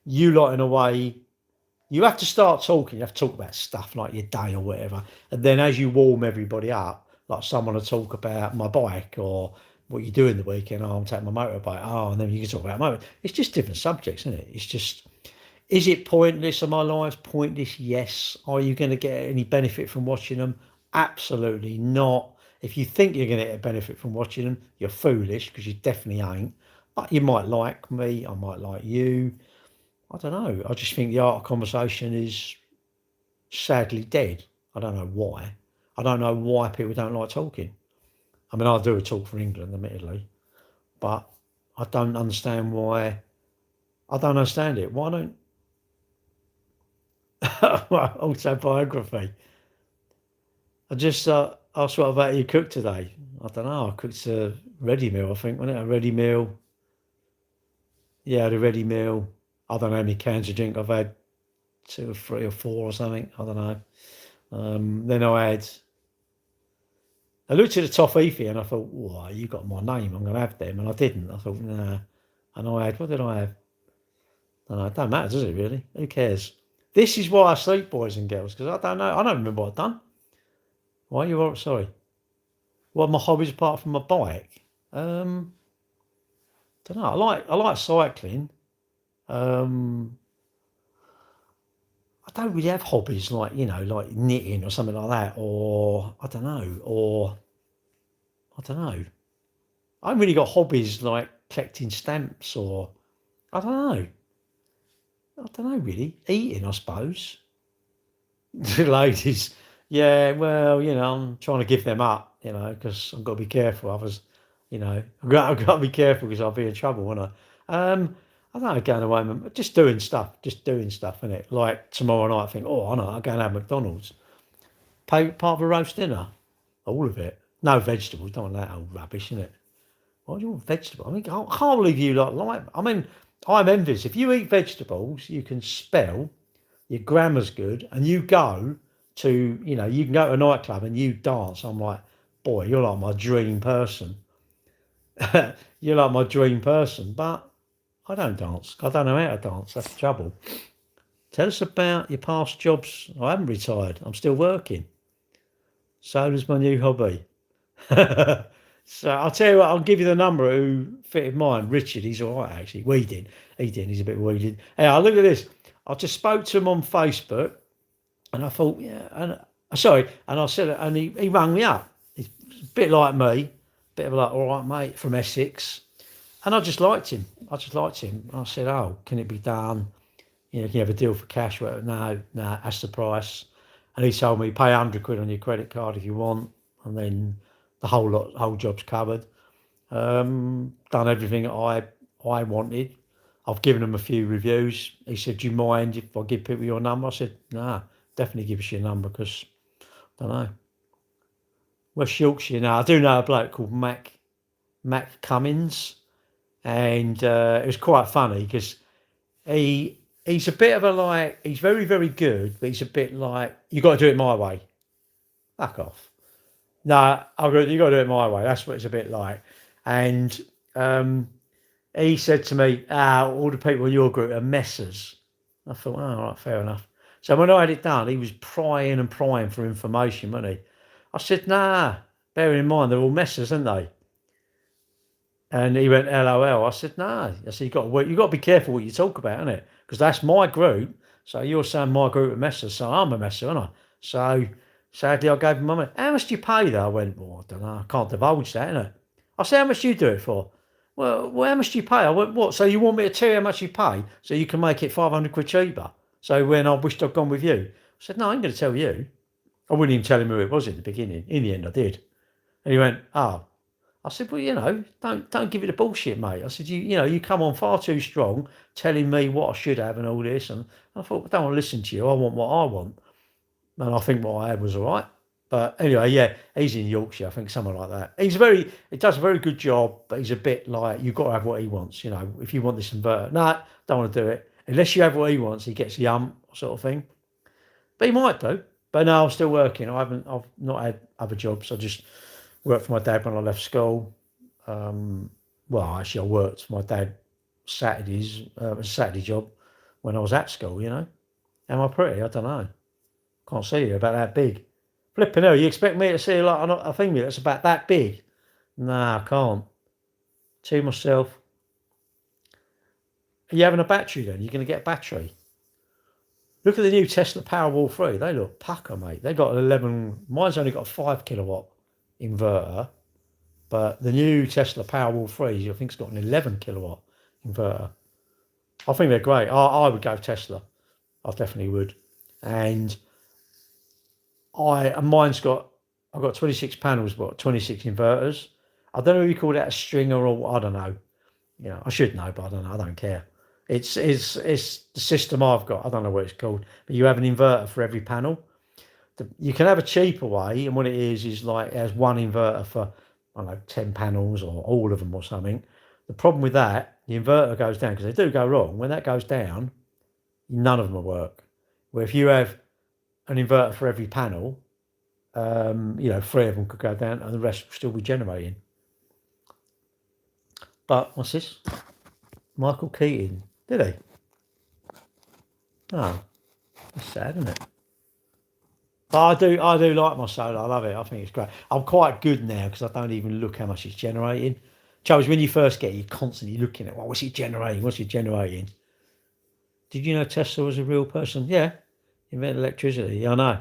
you lot in a way. You have to start talking. You have to talk about stuff like your day or whatever, and then as you warm everybody up, like someone will talk about my bike or what you do in the weekend. Oh, I'm taking my motorbike. Oh, and then you can talk about motor. It's just different subjects, isn't it? It's just. Is it pointless? Are my lives pointless? Yes. Are you going to get any benefit from watching them? Absolutely not. If you think you're going to get a benefit from watching them, you're foolish because you definitely ain't. But you might like me. I might like you. I don't know. I just think the art of conversation is sadly dead. I don't know why. I don't know why people don't like talking. I mean, I do a talk for England, admittedly, but I don't understand why. I don't understand it. Why don't autobiography? I just asked what about you cooked today. I don't know. I cooked a ready meal. I think wasn't it a ready meal? Yeah, the ready meal. I don't know how many cans of drink I've had, 2 or 3 or 4 or something. I don't know. Then I looked at the toffee and I thought, "Whoa, you got my name. I'm going to have them," and I didn't. I thought, nah. And what did I have? I don't know. It don't matter, does it really? Who cares? This is why I sleep, boys and girls, because I don't know. I don't remember what I've done. Why are you all sorry? What are my hobbies apart from my bike? Don't know. I like cycling. Um, I don't really have hobbies like like knitting or something like that, or I don't know, or I don't know. I haven't really got hobbies like collecting stamps or I don't know. I don't know really. Eating, I suppose. The ladies, yeah. Well, I'm trying to give them up, because I've got to be careful. Others, I've got to be careful because I'll be in trouble, won't I? I don't know, going away, just doing stuff, innit? Like tomorrow night, I think, oh, I know, I'm going to have McDonald's. Pay part of a roast dinner, all of it. No vegetables, don't want that old rubbish, innit? Why do you want vegetables? I mean, I can't believe you like. I mean, I'm envious. If you eat vegetables, you can spell, your grammar's good, and you go to, you can go to a nightclub and you dance. I'm like, boy, you're like my dream person. You're like my dream person, but I don't dance. I don't know how to dance. That's the trouble. Tell us about your past jobs. I haven't retired. I'm still working. So does my new hobby. So I'll tell you what, I'll give you the number who fitted mine. Richard, he's all right actually. Weeding. He did. He's a bit weeded. Hey, I look at this. I just spoke to him on Facebook and I thought, yeah, and sorry, and I said, and he rang me up. He's a bit like me, bit of like, all right, mate, from Essex. And I just liked him. I said, oh, can it be done? Can you have a deal for cash? Well, no, that's the price. And he told me, pay 100 quid on your credit card if you want. And then the whole job's covered. Done everything I wanted. I've given him a few reviews. He said, do you mind if I give people your number? I said, nah, definitely give us your number because, I don't know. West Yorkshire. Now I do know a bloke called Mac Cummins, and it was quite funny because he's a bit of a like he's very very good, but he's a bit like you got to do it my way. Fuck off. No, you got to do it my way. That's what it's a bit like. And he said to me, all the people in your group are messers. I thought, all right, fair enough. So when I had it done, he was prying and prying for information, wasn't he? I said, nah, bearing in mind they're all messers, aren't they? And he went, LOL. I said, nah. I said, you got to be careful what you talk about, innit? Because that's my group. So you're saying my group are messers, so I'm a messer, aren't I? So sadly, I gave him money. How much do you pay, though? I went, well, I don't know. I can't divulge that, innit? I said, how much do you do it for? Well, how much do you pay? I went, what? So you want me to tell you how much you pay so you can make it 500 quid cheaper? So when I wished I'd gone with you, I said, no, I ain't going to tell you. I wouldn't even tell him who it was at the beginning. In the end, I did. And he went, oh. I said, well, don't give it the bullshit, mate. I said, you come on far too strong, telling me what I should have and all this. And I thought, I don't want to listen to you. I want what I want. And I think what I had was all right. But anyway, yeah, he's in Yorkshire, I think, something like that. He does a very good job, but he's a bit like, you've got to have what he wants. If you want this inverter, no, don't want to do it. Unless you have what he wants, he gets the sort of thing. But he might do. But no, I'm still working. I've not had other jobs. I just worked for my dad when I left school. Well, actually, I worked for my dad Saturdays, a Saturday job when I was at school, Am I pretty? I don't know. Can't see you about that big. Flipping hell, you expect me to see like a thing that's about that big? Nah, I can't. To myself. Are you having a battery then? You're going to get a battery. Look at the new Tesla Powerwall 3. They look pucker, mate. They got 11. Mine's only got a 5 kilowatt inverter, but the new Tesla Powerwall 3, I think it's got an 11 kilowatt inverter. I think they're great. I would go Tesla. I definitely would. And I've got 26 panels, but 26 inverters. I don't know if you call that a stringer or I don't know. I should know, but I don't know. I don't care. It's the system I've got. I don't know what it's called, but you have an inverter for every panel. You can have a cheaper way, and what it is like it has one inverter for, I don't know, 10 panels or all of them or something. The problem with that, the inverter goes down because they do go wrong. When that goes down, none of them will work. Where if you have an inverter for every panel, 3 of them could go down and the rest will still be generating. But what's this? Michael Keating. Did he? Oh, that's sad, isn't it? But I do like my solar. I love it. I think it's great. I'm quite good now because I don't even look how much it's generating. Charles, when you first get it, you're constantly looking at, what's it generating? What's it generating? Did you know Tesla was a real person? Yeah. Invented electricity. Yeah, I know.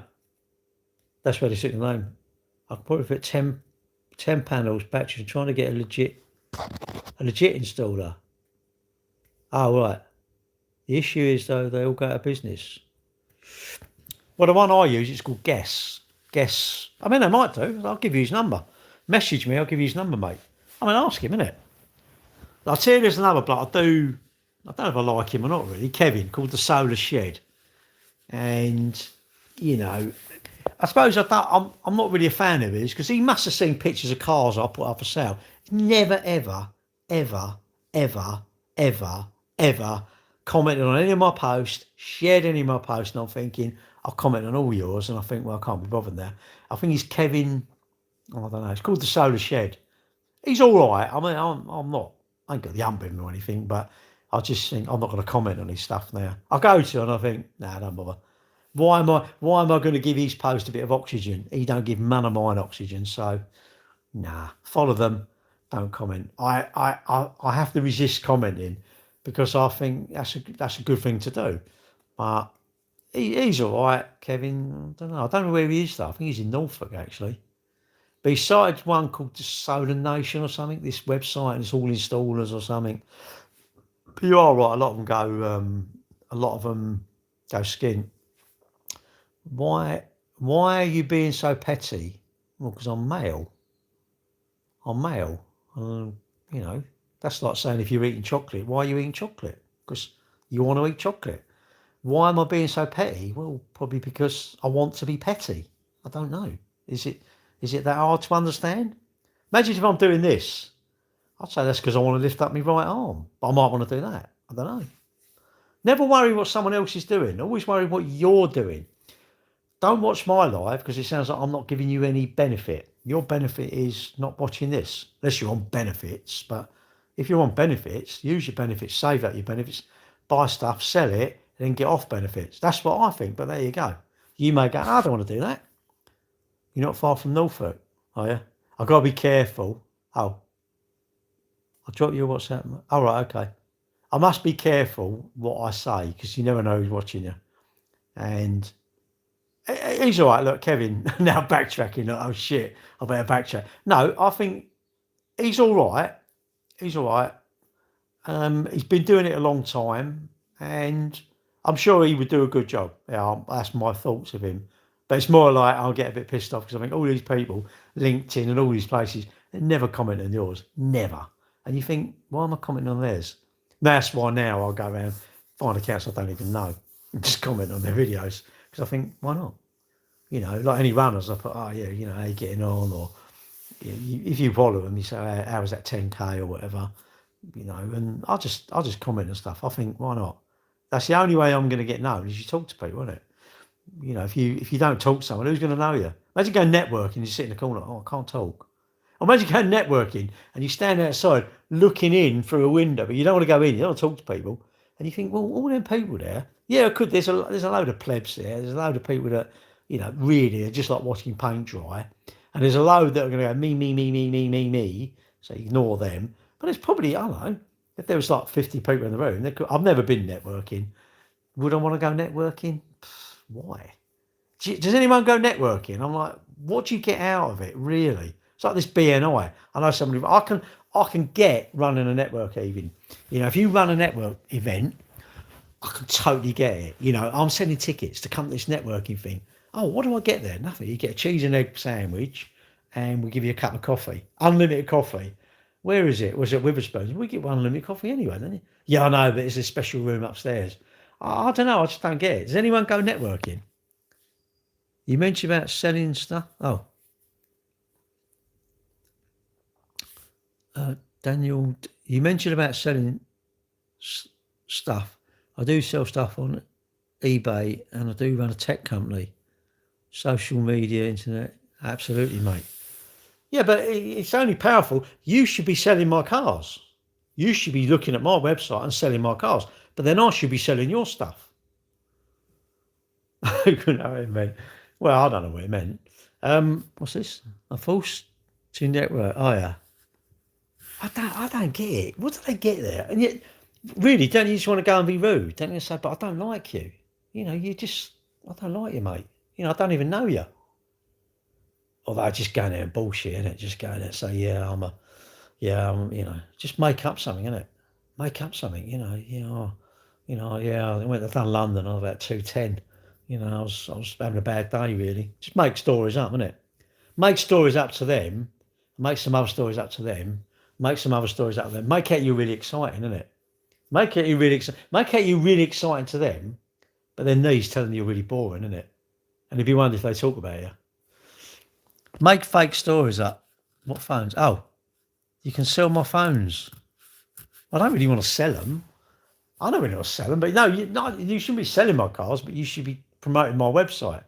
That's where they took the name. I could probably fit 10 panels, batteries, trying to get a legit installer. Oh, right. The issue is, though, they all go out of business. Well, the one I use is called Guess. Guess. I mean, they might do. I'll give you his number. Message me, I'll give you his number, mate. I mean, ask him, innit? I'll tell you there's another bloke. I don't know if I like him or not, really. Kevin, called The Solar Shed. And, I suppose I'm not really a fan of his because he must have seen pictures of cars I put up for sale. Never, ever, ever, ever, ever, ever commented on any of my posts, shared any of my posts, and I'm thinking, I'll comment on all yours, and I think, well, I can't be bothered now. I think he's Kevin, I don't know, it's called The Solar Shed. He's all right. I mean, I ain't got the ump in him or anything, but I just think I'm not going to comment on his stuff now. I go to and I think, nah, don't bother. Why am I going to give his post a bit of oxygen? He don't give none of mine oxygen, so nah. Follow them, don't comment. I have to resist commenting because I think that's a good thing to do. But he's all right, Kevin. I don't know where he is though. I think he's in Norfolk actually. But he started one called the Solar Nation or something. This website, and it's all installers or something. But you are right. A lot of them go skint. Why are you being so petty? Well, because I'm male. That's like saying if you're eating chocolate, why are you eating chocolate? Because you want to eat chocolate. Why am I being so petty? Well, probably because I want to be petty. I don't know. Is Is it that hard to understand? Imagine if I'm doing this. I'd say that's because I want to lift up my right arm. But I might want to do that. I don't know. Never worry what someone else is doing. Always worry what you're doing. Don't watch my live because it sounds like I'm not giving you any benefit. Your benefit is not watching this, unless you're on benefits. But if you're on benefits, use your benefits, save out your benefits, buy stuff, sell it, and then get off benefits. That's what I think, but there you go. You may go, I don't want to do that. You're not far from Norfolk, are you? I've got to be careful. Oh, I'll drop you a WhatsApp. All right, okay. I must be careful what I say because you never know who's watching you. And he's all right. Look, Kevin, now backtracking. Oh, shit, I better backtrack. No, I think he's all right. He's all right. He's been doing it a long time and I'm sure he would do a good job. Yeah, that's my thoughts of him. But it's more like I'll get a bit pissed off because I think all these people, LinkedIn and all these places, they never comment on yours. Never. And you think, why am I commenting on theirs? That's why now I'll go around, find accounts I don't even know, and just comment on their videos. Because I think, why not? You know, like any runners, I put, oh yeah, you know, how you getting on? Or if you follow them, you say, how was that 10K or whatever? You know, and I'll just comment and stuff. I think, why not? That's the only way I'm going to get known is you talk to people, isn't it? You know, if you don't talk to someone, who's going to know you? Imagine going networking, you sit in the corner, oh, I can't talk. Or imagine going networking and you stand outside looking in through a window, but you don't want to go in, you don't want to talk to people. And you think, well, all them people there, yeah, there's a load of plebs there, there's a load of people that, you know, really are just like watching paint dry. And there's a load that are going to go me, so ignore them. But it's probably, I don't know, if there was like 50 people in the room, I've never been networking. Would I want to go networking? Why? Does anyone go networking? I'm like, what do you get out of it, really? It's like this BNI. I know somebody, I can get running a network even. You know, if you run a network event, I can totally get it. You know, I'm selling tickets to come to this networking thing. Oh, what do I get there? Nothing. You get a cheese and egg sandwich and we give you a cup of coffee. Unlimited coffee. Where is it? Was it Witherspoons? We get one unlimited coffee anyway, don't you? Yeah, I know, but it's a special room upstairs. I don't know. I just don't get it. Does anyone go networking? You mentioned about selling stuff. Oh. Daniel, you mentioned about selling stuff. I do sell stuff on eBay and I do run a tech company. Social media, internet. Absolutely, mate. Yeah, but it's only powerful. You should be selling my cars. You should be looking at my website and selling my cars. But then I should be selling your stuff. You know what it meant? Well, I don't know what it meant. What's this? A false to network. Oh yeah. I don't get it. What do they get there? And yet, really, don't you just want to go and be rude? Don't you say, but I don't like you. You know, I don't like you, mate. You know, I don't even know you. Although just going there and bullshit, innit? Just going there and say, you know, just make up something, innit? Make up something, yeah, I went to London, I was about 2:10. You know, I was having a bad day, really. Just make stories up, innit? Make stories up to them, make some other stories up to them, make some other stories up to them. Make out you really exciting, innit? Make out you really exciting to them, but then these telling you're really boring, innit? And if you wonder if they talk about you. Make fake stories up. What phones? Oh, you can sell my phones. I don't really want to sell them. I don't really want to sell them, but no, you shouldn't be selling my cars, but you should be promoting my website.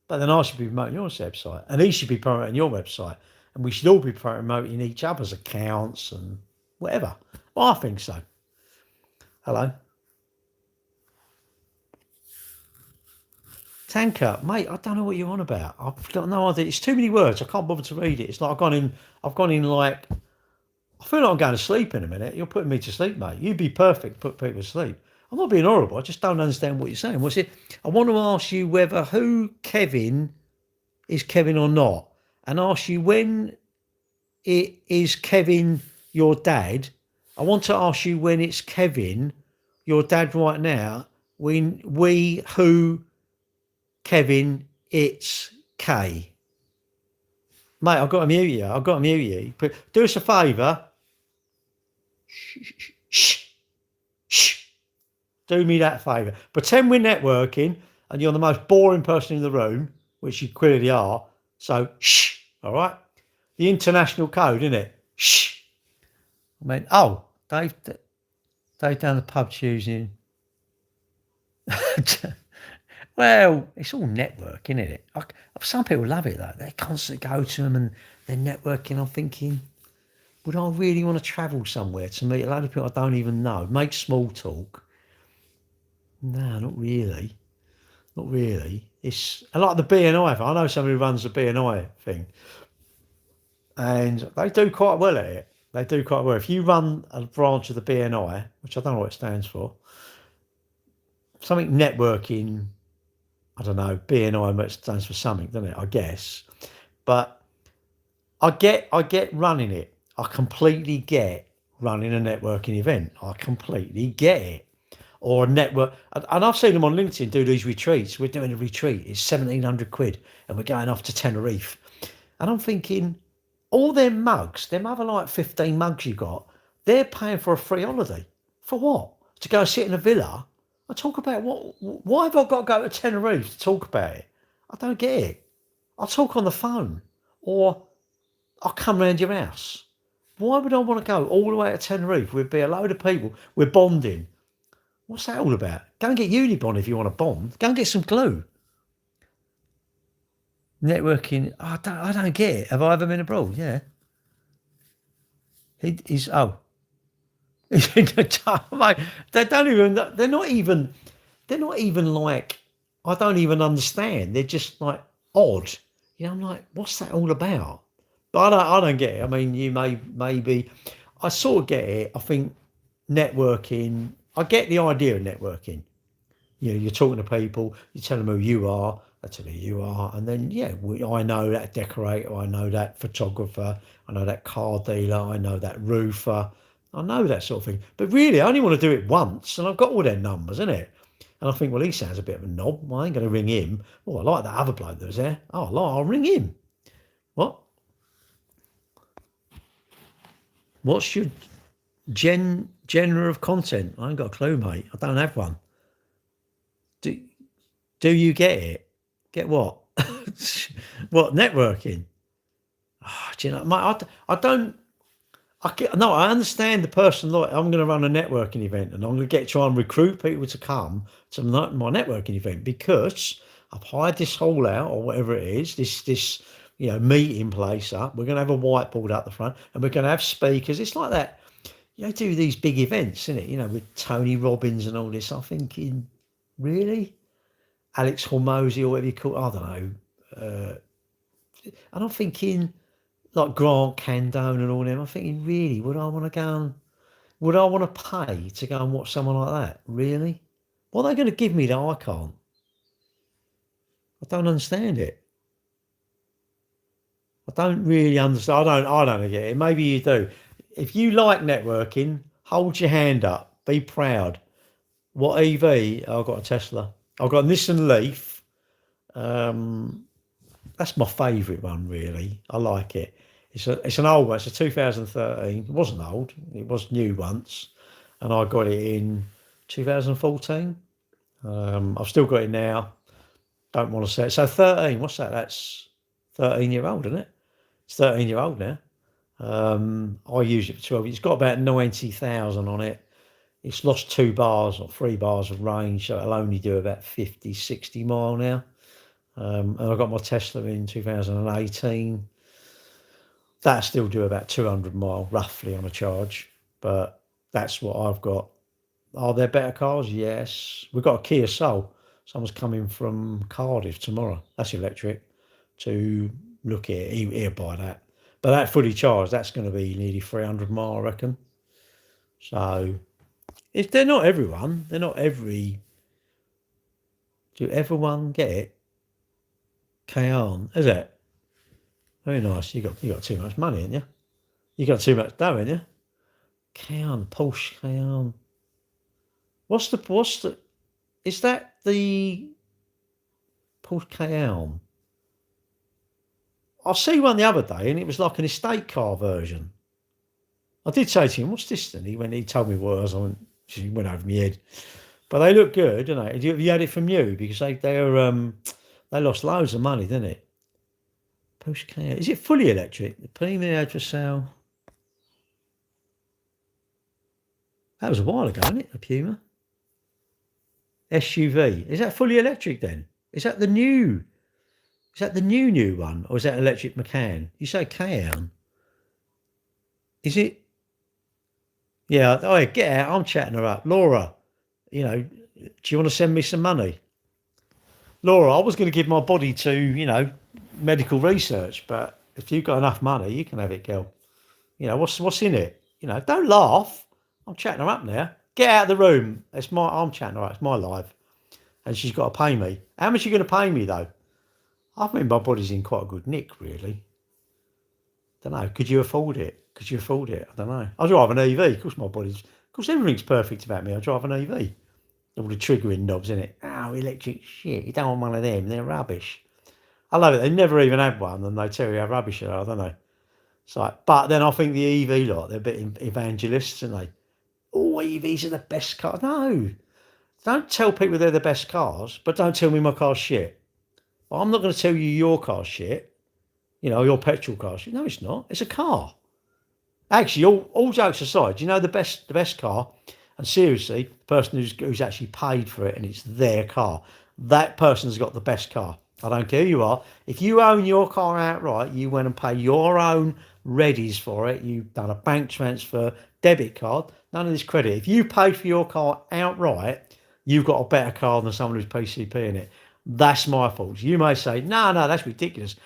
But then I should be promoting your website, and he should be promoting your website, and we should all be promoting each other's accounts and whatever. Well, I think so. Hello. Tanker, mate, I don't know what you're on about. I've got no idea. It's too many words. I can't bother to read it. It's like I've gone in like, I feel like I'm going to sleep in a minute. You're putting me to sleep, mate. You'd be perfect to put people to sleep. I'm not being horrible. I just don't understand what you're saying. What's it? I want to ask you whether who Kevin is Kevin or not, and ask you when it is Kevin your dad. I want to ask you when it's Kevin your dad right now. When who Kevin, it's K. Mate, I've got to mute you. Do us a favour. Shh. Do me that favour. Pretend we're networking and you're the most boring person in the room, which you clearly are. So, shh. all right? The international code, isn't it? Shh. I mean, oh, Dave down the pub Tuesday. Well, it's all networking, isn't it? Some people love it though. They constantly go to them and they're networking. I'm thinking, would I really want to travel somewhere to meet a load of people I don't even know? Make small talk? No, not really. Not really. It's I like the BNI. I know somebody who runs the BNI thing, and they do quite well at it. They do quite well. If you run a branch of the BNI, which I don't know what it stands for, something networking, I don't know, BNI stands for something, doesn't it? I guess. But I get running it. I completely get running a networking event. I completely get it. Or a network, and I've seen them on LinkedIn do these retreats. We're doing a retreat, it's 1,700 quid, and we're going off to Tenerife. And I'm thinking, all them mugs, them other like 15 mugs you got, they're paying for a free holiday. For what? To go sit in a villa? I talk about why have I got to go to Tenerife to talk about it? I don't get it. I'll talk on the phone, or I'll come round your house. Why would I want to go all the way to Tenerife? We'd be a load of people, we're bonding. What's that all about? Go and get Unibond if you want to bond. Go and get some glue. Networking, I don't get it. Have I ever been abroad? Yeah. He's Mate, they're not even like, I don't even understand. They're just like odd. You know, I'm like, what's that all about? But I don't get it. I mean, you maybe, I sort of get it. I think networking, I get the idea of networking. You know, you're talking to people, you tell them who you are, they tell you who you are, and then I know that decorator, I know that photographer, I know that car dealer, I know that roofer, I know that sort of thing. But really, I only want to do it once, and I've got all their numbers, innit? And I think, well, he sounds a bit of a knob. Well, I ain't going to ring him. Oh, I like that other bloke that was there. Oh, I'll ring him. What? What's your genre of content? I ain't got a clue, mate. I don't have one. Do you get it? Get what? What, networking? Oh, do you know, mate, I don't. No, I understand the person. Like, I'm going to run a networking event, and I'm going to try and recruit people to come to my networking event because I've hired this hall out or whatever it is. This meeting place up. We're going to have a whiteboard up the front, and we're going to have speakers. It's like that. You do these big events, isn't it? You know, with Tony Robbins and all this. I'm thinking, really? Alex Hormozy or whatever you call it, I don't know. And I'm thinking, like Grant Cardone and all them, I'm thinking, really, would I want to pay to go and watch someone like that? Really? What are they going to give me that I can't? I don't understand it. I don't really understand. I don't get it. Maybe you do. If you like networking, hold your hand up. Be proud. What EV? I've got a Tesla. I've got a Nissan Leaf. That's my favourite one, really. I like it. It's an old one. It's a 2013. It wasn't old. It was new once, and I got it in 2014. I've still got it now. Don't want to say it. So 13. What's that? That's 13-year-old, isn't it? It's 13-year-old now. I used it for 12 years. It's got about 90,000 on it. It's lost 2 bars or 3 bars of range, so it'll only do about 50, 60 mile now. And I got my Tesla in 2018. That'll still do about 200 mile roughly on a charge, but that's what I've got. Are there better cars? Yes. We've got a Kia Soul. Someone's coming from Cardiff tomorrow. That's electric to look at it. He'll buy that. But that fully charged, that's going to be nearly 300 mile, I reckon. So if they're not everyone, they're not every. Do everyone get it? Cayenne, is it? Very nice. You got too much money, ain't you? You got too much dough, ain't you? Cayenne, Porsche Cayenne. What's the? Is that the Porsche Cayenne? I see one the other day, and it was like an estate car version. I did say to him, "What's this?" Then he told me what it was. She went over my head, but they look good, don't they? Have you had it from you? Because they lost loads of money, didn't it? Porsche Cayenne. Is it fully electric? The Premier Adversale. That was a while ago, isn't it? The Puma SUV. Is that fully electric then? Is that the new? Is that the new one, or is that electric Macan? You say Cayenne. Is it? Yeah. Oh, yeah, get out. I'm chatting her up, Laura. You know, do you want to send me some money, Laura? I was going to give my body to medical research, but if you've got enough money, you can have it, girl. What's in it? Don't laugh. I'm chatting her up now. Get out of the room. I'm chatting her up. It's my life. And she's got to pay me. How much are you going to pay me, though? I mean, my body's in quite a good nick, really. Don't know. Could you afford it? I don't know. I drive an EV. Of course, everything's perfect about me. I drive an EV. All the triggering knobs, in it. Oh, electric shit. You don't want one of them. They're rubbish. I love it. They never even had one, and they tell you how rubbish they are, don't they? It's like, but then I think the EV lot, they're a bit evangelists, aren't they? Oh, EVs are the best cars. No, don't tell people they're the best cars, but don't tell me my car's shit. Well, I'm not going to tell you your car's shit. Your petrol car's shit. No, it's not. It's a car. Actually, all jokes aside, the best car, and seriously, the person who's actually paid for it and it's their car, that person's got the best car. I don't care who you are. If you own your car outright, you went and paid your own readies for it, you've done a bank transfer, debit card, none of this credit. If you paid for your car outright, you've got a better car than someone who's PCP in it. That's my fault. You may say, no, that's ridiculous.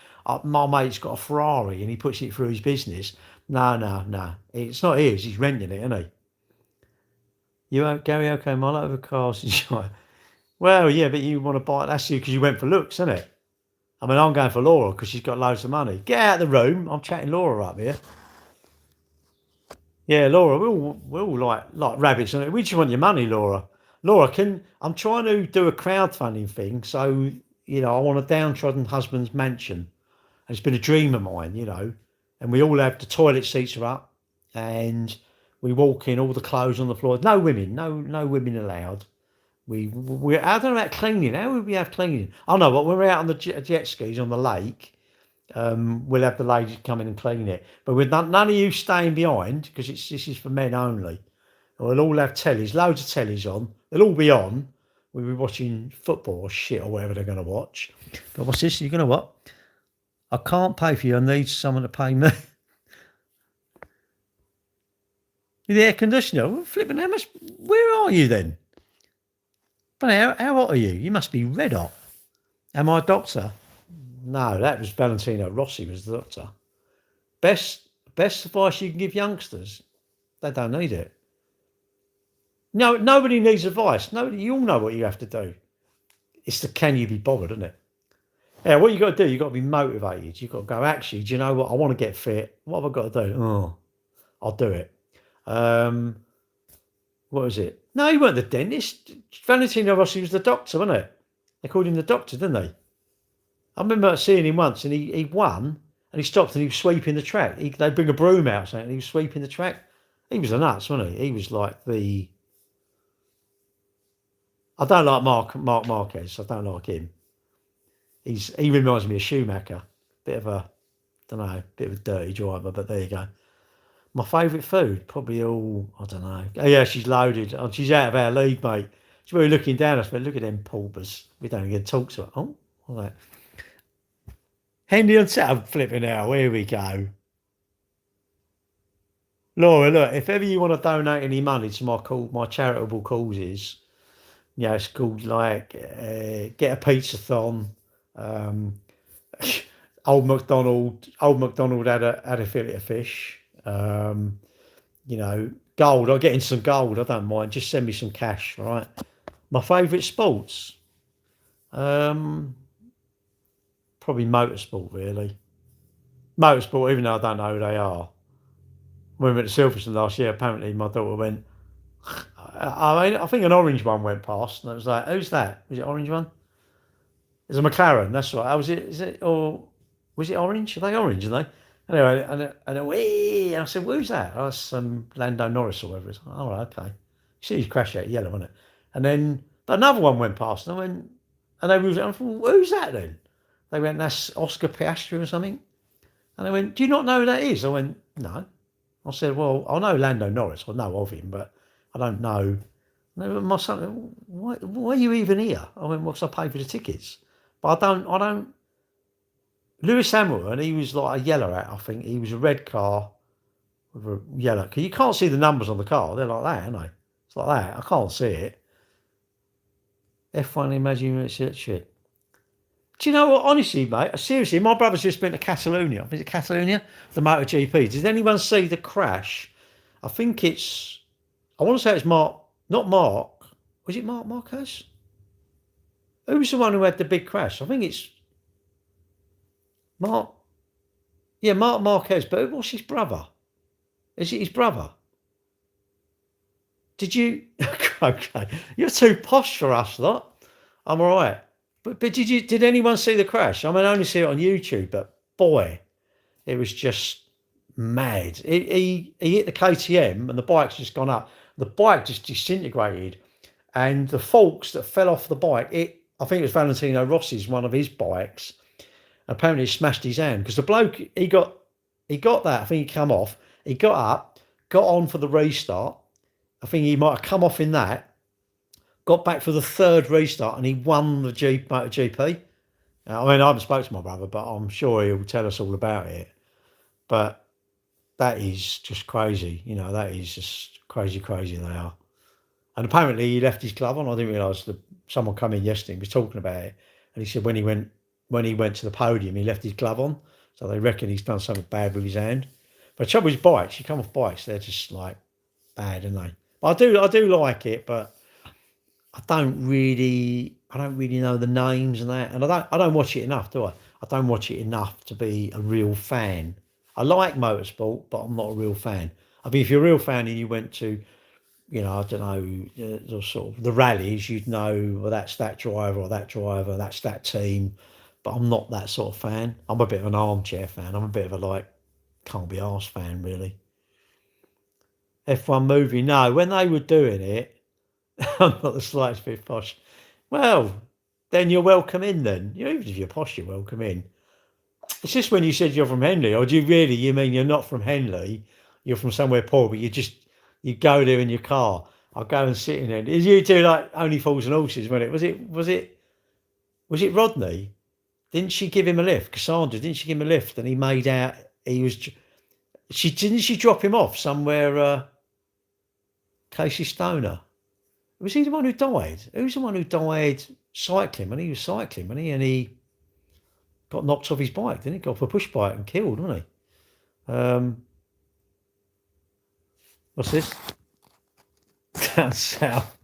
My mate's got a Ferrari and he puts it through his business. No. It's not his. He's renting it, isn't he? You won't, Gary, okay, my lot of cars. Well, yeah, but you want to buy it. That's you because you went for looks, isn't it? I mean, I'm going for Laura because she's got loads of money. Get out of the room. I'm chatting Laura up here. Yeah, Laura, we're all like rabbits. We just want your money, Laura. Laura, I'm trying to do a crowdfunding thing. So, I want a downtrodden husband's mansion. And it's been a dream of mine, and we all have the toilet seats are up and we walk in, all the clothes on the floor. No women, no women allowed. We're I don't know about cleaning. How would we have cleaning? Oh no, but when we're out on the jet skis on the lake, we'll have the ladies come in and clean it. But with none of you staying behind, because this is for men only. We'll all have tellies, loads of tellies on. They'll all be on. We'll be watching football or shit or whatever they're going to watch. But what's this? You're going to what? I can't pay for you. I need someone to pay me. The air conditioner. Well, flipping, how much? Where are you then? But how hot are you? You must be red hot. Am I a doctor? No, that was Valentino Rossi was the doctor. Best advice you can give youngsters. They don't need it. No, nobody needs advice. You all know what you have to do. It's the can you be bothered, isn't it? Yeah, what you got to do, you've got to be motivated. You've got to go, actually, do you know what? I want to get fit. What have I got to do? Oh, I'll do it. What was it? No, he weren't the dentist. Valentino Rossi was the doctor, wasn't it? They called him the doctor, didn't they? I remember seeing him once and he won and he stopped and he was sweeping the track. They'd bring a broom out and he was sweeping the track. He was the nuts, wasn't he? He was like the... I don't like Mark Marquez. I don't like him. He reminds me of Schumacher. Bit of a dirty driver, but there you go. My favourite food, probably all, I don't know. Oh, yeah, she's loaded. Oh, she's out of our league, mate. She's really looking down at us, but look at them paupers. We don't even get to talk to her. Oh, all that. Hendy on Saturday flipping out. Here we go. Laura, look, if ever you want to donate any money to my charitable causes, it's called like Get a Pizza-thon. Old McDonald had a fillet of fish. Gold. I'll get in some gold. I don't mind. Just send me some cash, right? My favourite sports, probably motorsport. Really, motorsport. Even though I don't know who they are. When we went to Silverstone last year, apparently my daughter went. I think an orange one went past, and it was like, "Who's that? Was it orange one?" It's a McLaren. That's right. Was it? Is it? Or was it orange? Are they orange? Are they? Anyway, and I said, "Who's that?" Oh, it's Lando Norris or whatever. It's like, "Oh, okay." You see his crash out yellow, wasn't it? And then but another one went past, and I went, and they moved. I thought, "Who's that then?" They went, "That's Oscar Piastri or something." And they went, do you not know who that is? I went, no. I said, well, I know Lando Norris. I know of him, but I don't know. And they went, my son, why are you even here? I went, well, 'cause I paid for the tickets. But I don't. Lewis Hamilton, he was like a yellow hat, I think. He was a red car with a yellow. Because you can't see the numbers on the car. They're like that, aren't they? It's like that. I can't see it. F1, imagine shit. Do you know what? Honestly, mate, seriously, my brother's just been to Catalonia. Is it Catalonia? The MotoGP. Did anyone see the crash? I think it's, I want to say it's Mark, not Mark. Was it Mark Marquez? Who was the one who had the big crash? I think it's Mark. Yeah, Mark Marquez. But what's his brother? Is it his brother? Did you? Okay, you're too posh for us, lot. I'm all right. But did anyone see the crash? I mean, I only see it on YouTube, but boy, it was just mad. He hit the KTM and the bike's just gone up. The bike just disintegrated, and the forks that fell off the bike. I think it was Valentino Rossi's, one of his bikes. Apparently, it smashed his hand because the bloke he got that. I think he come off. He got up, got on for the restart. I think he might have come off in that. Got back for the third restart and he won the MotoGP. I mean, I haven't spoken to my brother, but I'm sure he'll tell us all about it. But that is just crazy. You know, that is just crazy they are. And apparently he left his glove on. I didn't realise that someone come in yesterday and was talking about it. And he said when he went to the podium, he left his glove on. So they reckon he's done something bad with his hand. But the trouble with bikes, you come off bikes, they're just like bad, aren't they? But I do like it, but I don't really know the names and that, and I don't watch it enough, do I? I don't watch it enough to be a real fan. I like motorsport, but I'm not a real fan. I mean, if you're a real fan and you went to, you know, I don't know, the sort of the rallies, you'd know, well, that's that driver, that's that team. But I'm not that sort of fan. I'm a bit of an armchair fan. I'm a bit of a like, can't be arsed fan, really. F1 movie, no. When they were doing it, I'm not the slightest bit posh. Well, then you're welcome in then. Even if you're posh, you're welcome in. It's just when you said you're from Henley, or do you mean you're not from Henley, you're from somewhere poor, but you go there in your car. I'll go and sit in there. Did you do like Only Fools and Horses, wasn't it? Was it Rodney? Didn't she give him a lift? Cassandra, didn't she give him a lift? And he made out didn't she drop him off somewhere, Casey Stoner? Was he the one who died? Who's the one who died cycling? When he was cycling, wasn't he? And he got knocked off his bike, didn't he? Got off a push bike and killed, wasn't he? What's this? Down south.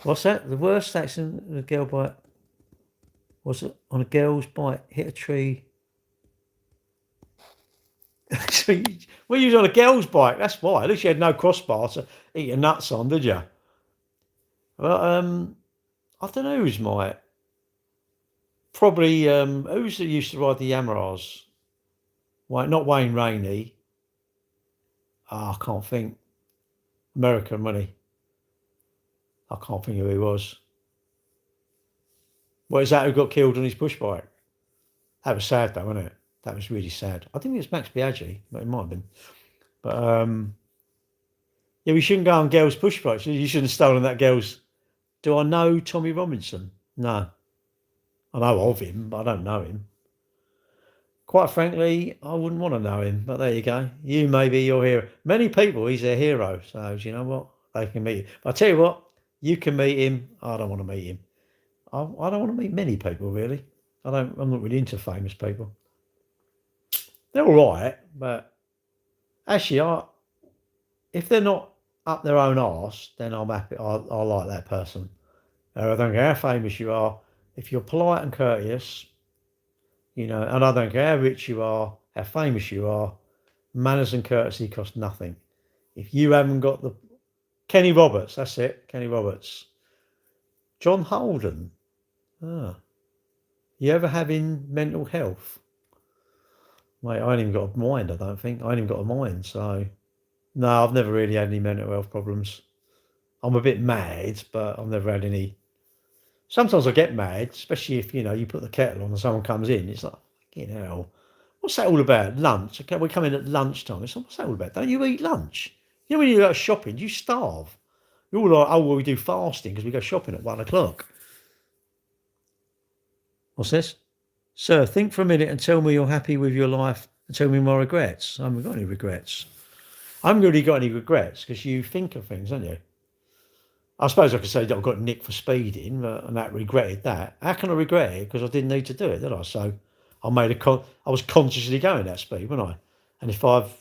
What's that? The worst accident of a girl bike. Was it on a girl's bike? Hit a tree. Well, you was on a girl's bike. That's why. At least you had no crossbar to eat your nuts on, did you? Well, I don't know who's my. Probably who's that used to ride the Yamahas? Not Wayne Rainey. I can't think. American money. I can't think who he was. What is that? Who got killed on his push bike? That was sad, though, wasn't it? That was really sad. I think it was Max Biaggi, but it might have been. But yeah, we shouldn't go on girls' push bikes. You shouldn't have stolen that girl's. Do I know Tommy Robinson? No. I know of him, but I don't know him. Quite frankly, I wouldn't want to know him, but there you go. You may be your hero. Many people, he's their hero. So, you know what? They can meet him. But I tell you what, you can meet him. I don't want to meet him. I don't want to meet many people, really. I'm not really into famous people. They're all right, but actually, if they're not up their own arse, then I'm happy. I like that person. I don't care how famous you are. If you're polite and courteous, you know, and I don't care how rich you are, how famous you are, manners and courtesy cost nothing. If you haven't got the... Kenny Roberts, that's it, Kenny Roberts. John Holden. You ever having mental health? Mate, I ain't even got a mind, I don't think. I ain't even got a mind, so... No, I've never really had any mental health problems. I'm a bit mad, but I've never had any... Sometimes I get mad, especially if, you know, you put the kettle on and someone comes in. It's like, fucking hell. What's that all about? Lunch. Okay, we come in at lunchtime. It's like, what's that all about? Don't you eat lunch? You know, when you go shopping, do you starve? You're all like, oh, well, we do fasting because we go shopping at 1 o'clock. What's this? Sir, think for a minute and tell me you're happy with your life and tell me my regrets. I haven't got any regrets. I haven't really got any regrets because you think of things, don't you? I suppose I could say that I got nicked for speeding and that regretted that. How can I regret it? Because I didn't need to do it, did I? So I was consciously going that speed, wasn't I? And if don't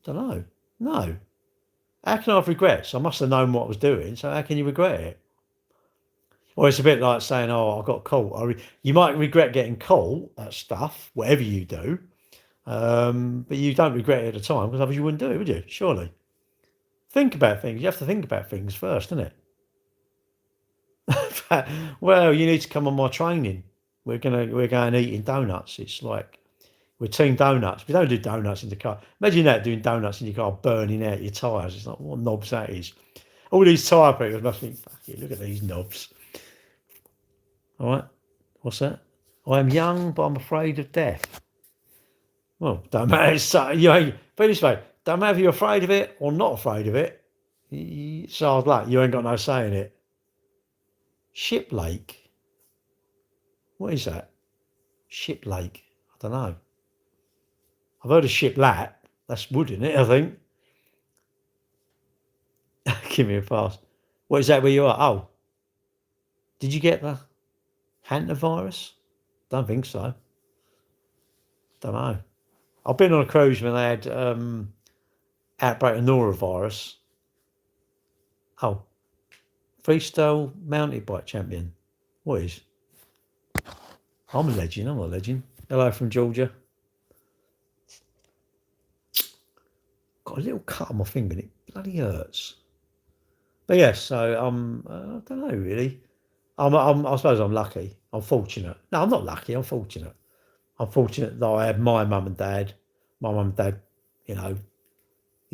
know, no. How can I have regrets? I must have known what I was doing, so how can you regret it? Or it's a bit like saying, oh, I got caught. You might regret getting caught at stuff, whatever you do, but you don't regret it at the time because otherwise you wouldn't do it, would you? Surely. Think about things. You have to think about things first, don't it? Well, you need to come on my training. We're going eating donuts. It's like we're team donuts. We don't do donuts in the car. Imagine that, doing donuts in your car, burning out your tyres. It's like, what knobs that is. All these tyre people must think, fuck it, look at these knobs. All right, what's that? I am young, but I'm afraid of death. Well, don't matter. So, put it this way, don't matter if you're afraid of it or not afraid of it. It's hard luck. You ain't got no say in it. Ship Lake. What is that? Ship Lake. I don't know. I've heard of Ship Lap. That's wood in it, I think. Give me a pass. What is that where you are? Oh. Did you get the hantavirus? Don't think so. Don't know. I've been on a cruise when they had outbreak of norovirus. Oh. Freestyle mountain bike champion. What is? I'm a legend. I'm not a legend. Hello from Georgia. Got a little cut on my finger and it bloody hurts. But yes, so I don't know really. I suppose I'm lucky. I'm fortunate. No, I'm not lucky. I'm fortunate. I'm fortunate that I had my mum and dad. My mum and dad, you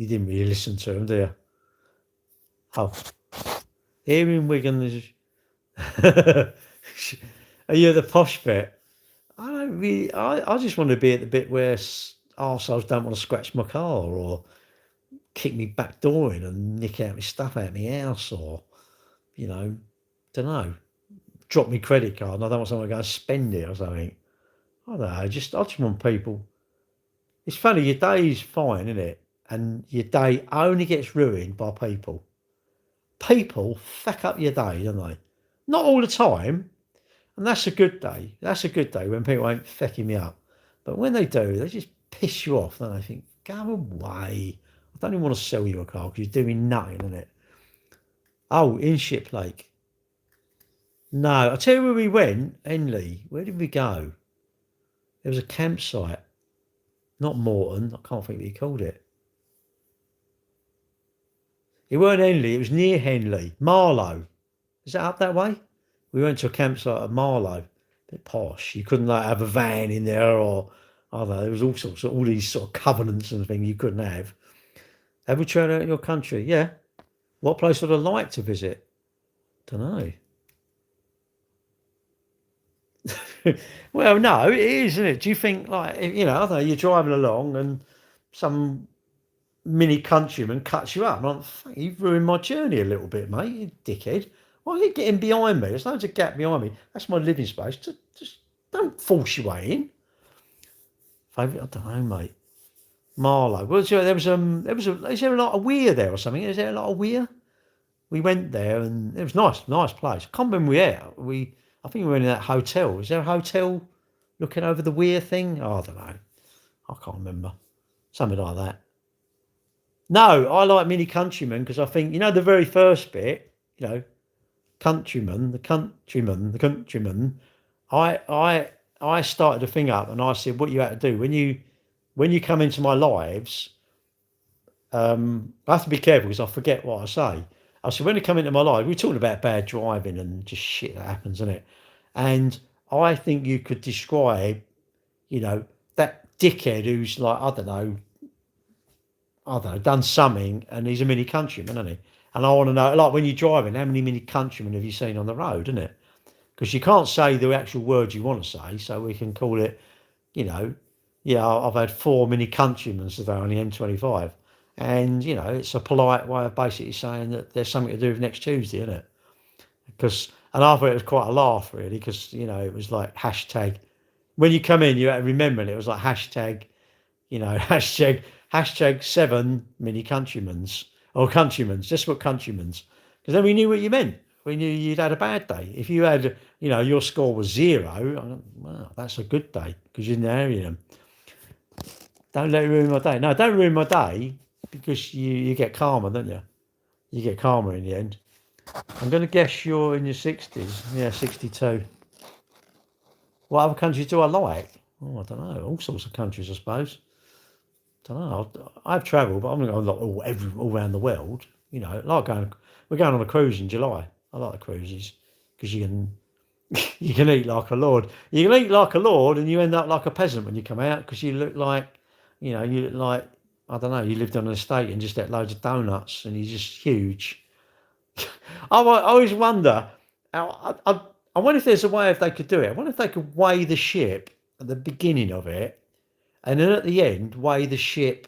didn't really listen to them, do you? Oh, here in Wigan, are you the posh bit? I don't really. I just want to be at the bit where arseholes don't want to scratch my car or kick me back door in and nick out my stuff out my house or, don't know, drop me credit card and I don't want someone to go spend it or something. I don't know. I just want people. It's funny, your day's fine, isn't it? And your day only gets ruined by people. People fuck up your day, don't they? Not all the time. And that's a good day. That's a good day when people ain't fucking me up. But when they do, they just piss you off. Then I think, go away. I don't even want to sell you a car because you're doing nothing, isn't it? Oh, in Ship Lake. No, I'll tell you where we went, Henley. Where did we go? There was a campsite. Not Morton. I can't think what you called it. It weren't Henley. It was near Henley. Marlow. Is that up that way? We went to a campsite at Marlow. A bit posh. You couldn't have a van in there or, I don't know, there was all these sort of covenants and things you couldn't have. Have we tried out your country? Yeah. What place would I like to visit? Don't know. Well, no, it is, isn't it? Do you think, I don't know, you're driving along and some mini countryman cuts you up. I'm like, you've ruined my journey a little bit, mate, you dickhead. Why are you getting behind me? There's loads of gap behind me. That's my living space. Just don't force your way in. Favourite? I don't know, mate. Marlow. Well, is there a lot of weir there or something? Is there a lot of weir? We went there and it was nice place. I can't remember where I think we were in that hotel. Is there a hotel looking over the weir thing? Oh, I don't know. I can't remember. Something like that. No, I like Mini Countryman because I think, the very first bit, countryman. I started the thing up and I said, what you had to do when you come into my lives, I have to be careful because I forget what I say. I said, when you come into my life, we're talking about bad driving and just shit that happens, isn't it? And I think you could describe, that dickhead who's like, I don't know, done something and he's a Mini Countryman, isn't he? And I want to know, like when you're driving, how many Mini Countrymen have you seen on the road, isn't it? Because you can't say the actual words you want to say, so we can call it, yeah, I've had 4 Mini Countrymen today on the M25. And, it's a polite way of basically saying that there's something to do with next Tuesday, isn't it? And I thought it was quite a laugh, really, because, it was like hashtag. When you come in, you had to remember it was like hashtag, hashtag 7 Mini Countrymans or Countrymans, just what Countrymans. Because then we knew what you meant. We knew you'd had a bad day. If you had, your score was 0, well, that's a good day because you're narrowing them. Don't let it ruin my day. No, don't ruin my day because you get calmer, don't you? You get calmer in the end. I'm going to guess you're in your 60s. Yeah, 62. What other countries do I like? Oh, I don't know. All sorts of countries, I suppose. Don't know. I've travelled, but I'm not all around the world. Like we're going on a cruise in July. I like the cruises because you can you can eat like a lord. You can eat like a lord, and you end up like a peasant when you come out because you look like, you look like, I don't know. You lived on an estate and just ate loads of donuts, and you're just huge. I always wonder. I wonder if there's a way if they could do it. I wonder if they could weigh the ship at the beginning of it, and then at the end weigh the ship.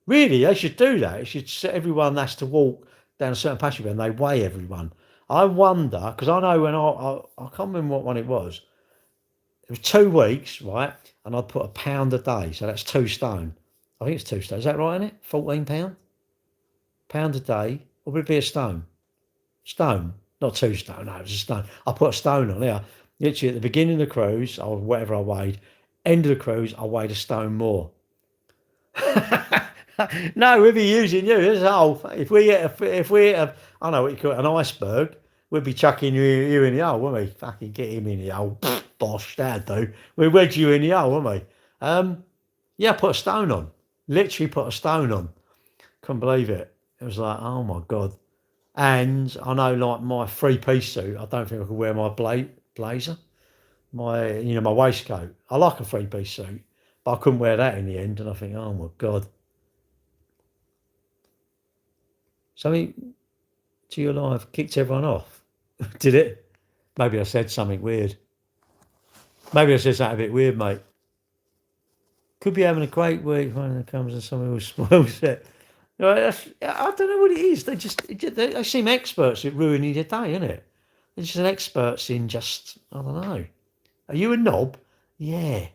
Really, they should do that. It should set everyone has to walk down a certain passageway, and they weigh everyone. I wonder because I know when I can't remember what one it was. It was 2 weeks, right? And I'd put £1 a day, so that's 2 stone. I think it's 2 stone. Is that right? Isn't it? £14, pound a day, or would it be a stone? Stone, not 2 stone. No, it was a stone. I put a stone on there. Literally at the beginning of the cruise, or whatever I weighed. End of the cruise, I weighed a stone more. No, we'd be using you as a whole. If we hit I don't know what you call it, an iceberg, we'd be chucking you in the hole, wouldn't we? Fucking get him in the hole. Bosh, that'd do. We'd wedge you in the hole, wouldn't we? Yeah, put a stone on. Literally put a stone on. Couldn't believe it. It was like, oh my God. And I know, like my 3-piece suit, I don't think I could wear my blazer, my waistcoat. I like a 3-piece suit, but I couldn't wear that in the end. And I think, oh my God. Something to your life kicked everyone off. Did it? Maybe I said something weird. Maybe I said something a bit weird, mate. Could be having a great week when it comes to something who spoils it. I don't know what it is. They seem experts at ruining your day, innit? They're just experts in just, I don't know. Are you a knob? Yeah.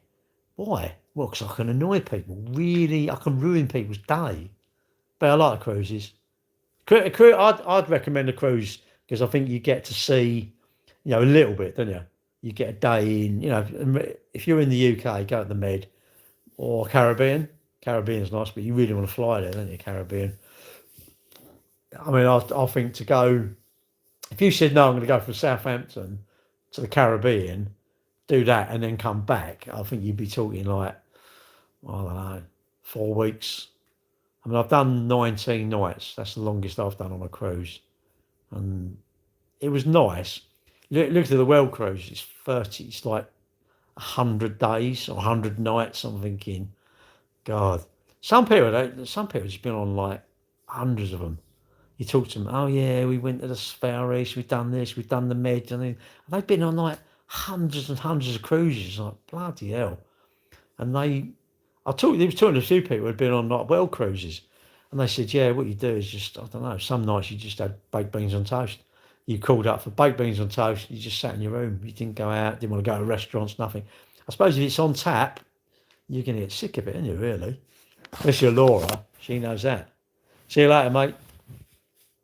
Why? Well, because I can annoy people. Really, I can ruin people's day. But I like the cruises. I'd recommend a cruise because I think you get to see, a little bit, don't you? You get a day in, if you're in the UK, go to the Med or Caribbean. Caribbean's nice, but you really want to fly there, don't you, Caribbean? I mean, I think to go, if you said, no, I'm going to go from Southampton to the Caribbean, do that and then come back, I think you'd be talking like, I don't know, 4 weeks. I mean, I've done 19 nights. That's the longest I've done on a cruise. And it was nice. Look at the World Cruise. It's 30, it's like 100 days or 100 nights. I'm thinking, God. Some people just been on like hundreds of them. You talk to them, oh yeah, we went to the Far East, we've done this, we've done the Med. And they've been on like hundreds and hundreds of cruises. Like, bloody hell. And they was talking to a few people who'd been on like world cruises, and they said, yeah, what you do is just, I don't know, some nights you just had baked beans on toast. You called up for baked beans on toast, you just sat in your room, you didn't go out, didn't want to go to restaurants, nothing. I suppose if it's on tap, you're going to get sick of it, aren't you, really? Unless you're Laura, she knows that. See you later, mate.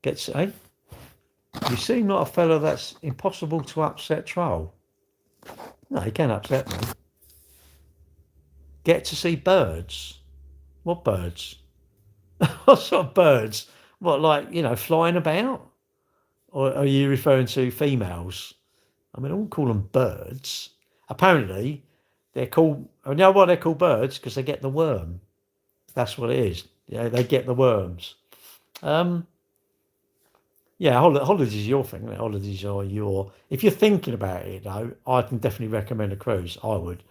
You seem like a fella that's impossible to upset troll. No, he can upset me. Get to see birds. What birds? What sort of birds? What, like, flying about? Or are you referring to females? I mean, I won't call them birds. Apparently, they're called, you know why they're called birds? Because they get the worm. That's what it is. Yeah, they get the worms. Yeah, holidays is your thing. Holidays are if you're thinking about it, though, I can definitely recommend a cruise. I would.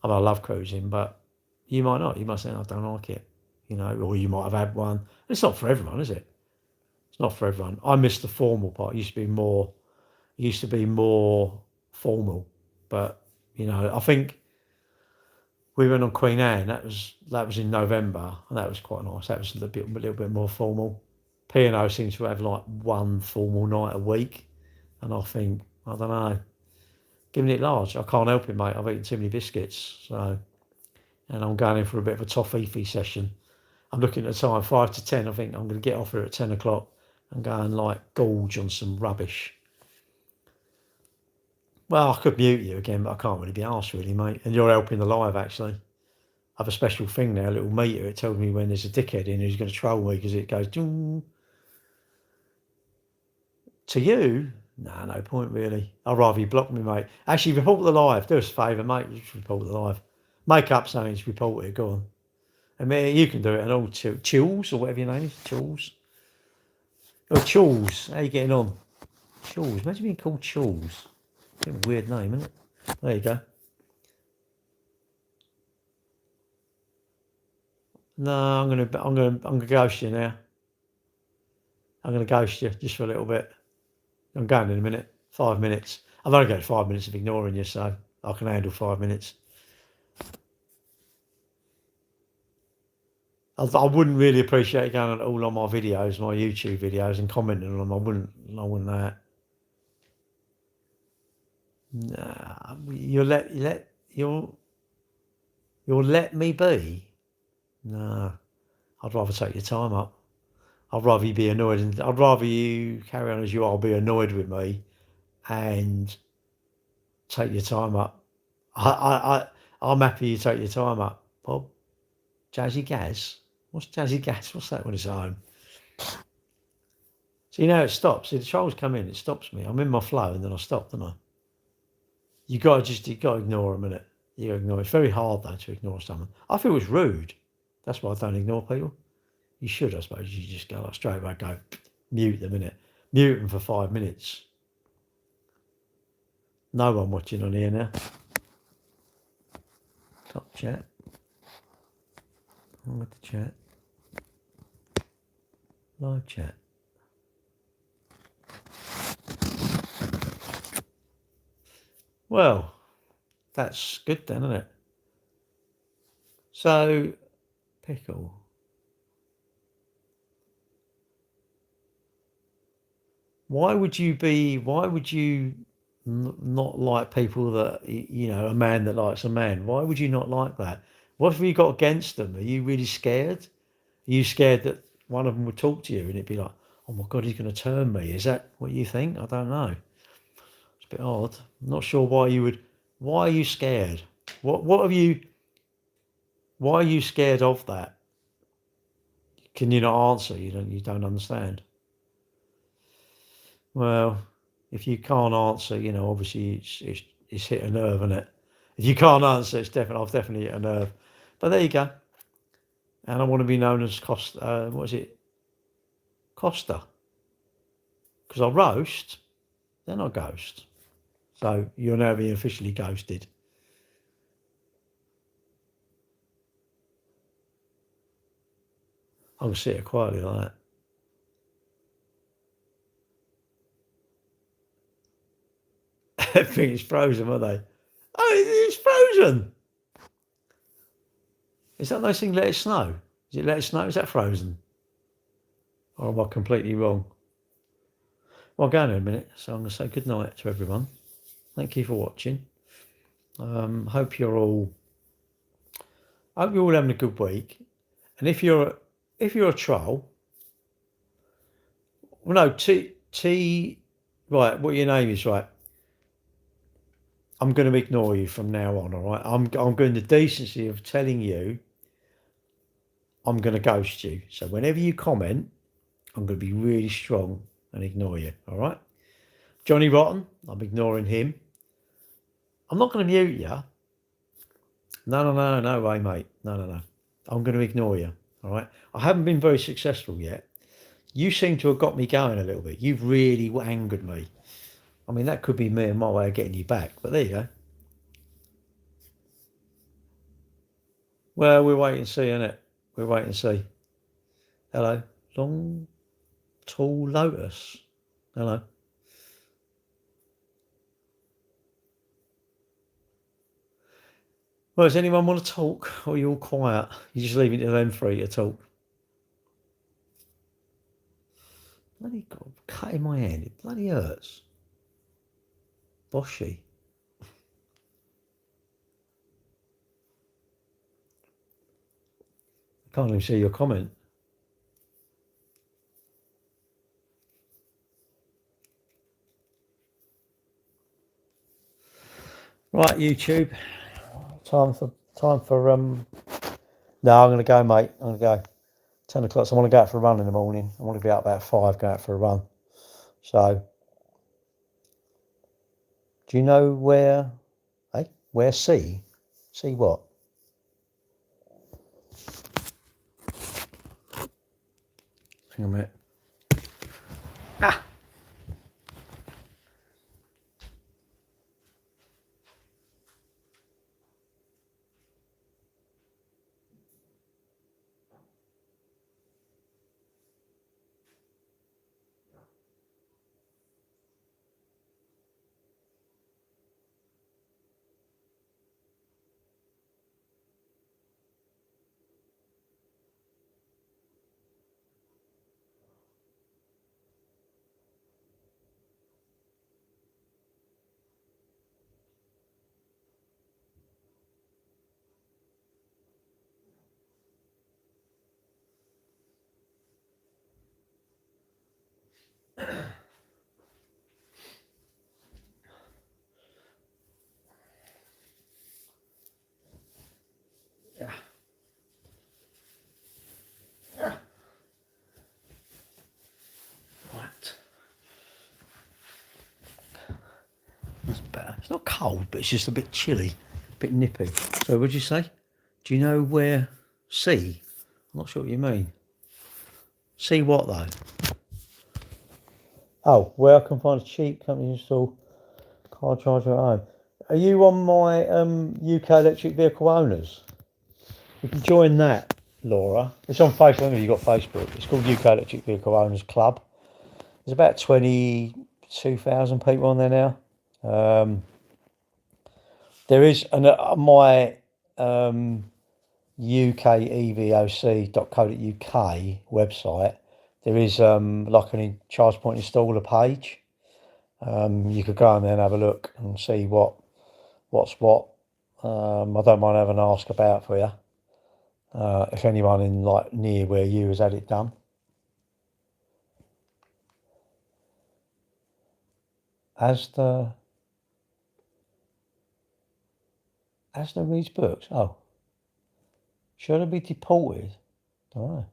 I mean, I love cruising, but you might not. You might say, I don't like it, or you might have had one. It's not for everyone, is it? It's not for everyone. I miss the formal part. It used to be more formal, but I think we went on Queen Anne. That was in November, and that was quite nice. That was a little bit more formal. P&O seems to have like one formal night a week, and I think, I don't know, giving it large. I can't help it, mate. I've eaten too many biscuits, so, and I'm going in for a bit of a toffee session. I'm looking at the time, 5 to 10. I think I'm going to get off here at 10 o'clock and go and like gorge on some rubbish. Well, I could mute you again, but I can't really be arsed really, mate. And you're helping the live, actually. I have a special thing now, a little meter. It tells me when there's a dickhead in who's going to troll me because it goes, ding. To you, nah, no point really. I'd rather you block me, mate. Actually, report the live. Do us a favour, mate. Just report the live. Make up something to report it. Go on. I mean, you can do it. And all Chills or whatever your name is, Chills. Oh, Chills. How you getting on? Chills. Imagine being called Chills. Bit of a weird name, isn't it? There you go. No, I'm gonna ghost you now. I'm gonna ghost you just for a little bit. I'm going in a minute. 5 minutes. I've only got 5 minutes of ignoring you, so I can handle 5 minutes. I wouldn't really appreciate going on all on my videos, my YouTube videos, and commenting on them. I wouldn't that. Nah, you'll let me be. Nah, I'd rather take your time up. I'd rather you be annoyed, and I'd rather you carry on as you are, be annoyed with me, and take your time up. I'm happy you take your time up, Bob. Jazzy Gaz. What's Jazzy Gaz? What's that when it's at home? So you know it stops. See, the trolls come in, it stops me. I'm in my flow, and then I stop, don't I? You got to ignore them, innit? You ignore. It's very hard though to ignore someone. I feel it's rude. That's why I don't ignore people. You should, I suppose. You just go like straight away, go mute them, innit? Mute them for 5 minutes. No one watching on here now. Top chat. I'm with the chat. Live chat. Well, that's good then, isn't it? So, Pickle. Why would you not like people that, you know, a man that likes a man? Why would you not like that? What have you got against them? Are you really scared? Are you scared that one of them would talk to you and it'd be like, oh my God, he's going to turn me? Is that what you think? I don't know. It's a bit odd. I'm not sure why you would. Why are you scared? What have you? Why are you scared of that? Can you not answer? You don't understand. Well, if you can't answer, you know, obviously it's hit a nerve, isn't it? If you can't answer, I've definitely hit a nerve. But there you go. And I want to be known as Costa. What is it? Costa. Because I roast, then I ghost. So you're now being officially ghosted. I'll sit here quietly like that. Everything is frozen, are they? Oh, it's frozen. Is that those things let it snow? Is it let it snow? Is that frozen? Or am I completely wrong? Well, I'll go in a minute. So I'm going to say good night to everyone. Thank you for watching. Hope you're all having a good week. And if you're a troll, well, no, right, what your name is, right? I'm going to ignore you from now on, all right? I'm going the decency of telling you I'm going to ghost you. So whenever you comment, I'm going to be really strong and ignore you, all right? Johnny Rotten, I'm ignoring him. I'm not going to mute you. No way, mate. No. I'm going to ignore you, all right? I haven't been very successful yet. You seem to have got me going a little bit. You've really angered me. I mean, that could be me and my way of getting you back, but there you go. Well, we'll wait and see, innit? We'll wait and see. Hello. Long, tall lotus. Hello. Well, does anyone want to talk, or are you all quiet? You just leaving it to them three to talk. Bloody God, cut in my hand. It bloody hurts. Boshy. Can't even see your comment. Right, YouTube. Time for No, I'm gonna go, mate. I'm gonna go. 10 o'clock. So I want to go out for a run in the morning. I want to be out about 5, go out for a run. So, do you know where? Where C? C what? Hang on a minute. Ah. That's better. It's not cold, but it's just a bit chilly, a bit nippy. So, what'd you say? Do you know where C? I'm not sure what you mean. C what though? Oh, where I can find a cheap company install car charger at home. Are you on my UK electric vehicle owners? You can join that, Laura. It's on Facebook. If you've got Facebook, it's called UK Electric Vehicle Owners Club. There's about 22,000 people on there now. There is my ukEVOC.co.uk website. There is like an charge point installer page. You could go on there and have a look and see what's what. I don't mind having an ask about for you. If anyone in like near where you has had it done. Asda reads books. Oh, should I be deported? Don't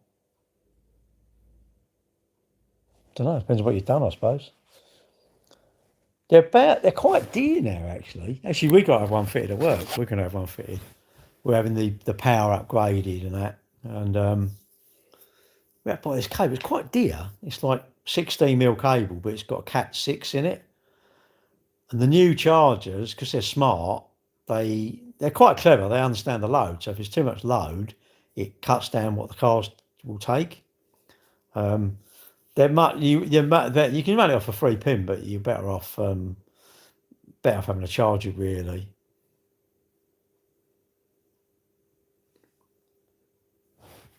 know. Depends on what you've done, I suppose. They're quite dear now, actually. Actually, we got to have one fitted at work. We're going to have one fitted. We're having the power upgraded and that, and we had to buy this cable. It's quite dear. It's like 16mm cable, but it's got a Cat 6 in it. And the new chargers, because they're smart, they're quite clever. They understand the load. So if it's too much load, it cuts down what the cars will take. You can run it off a 3-pin, but you're better off having a charger, really.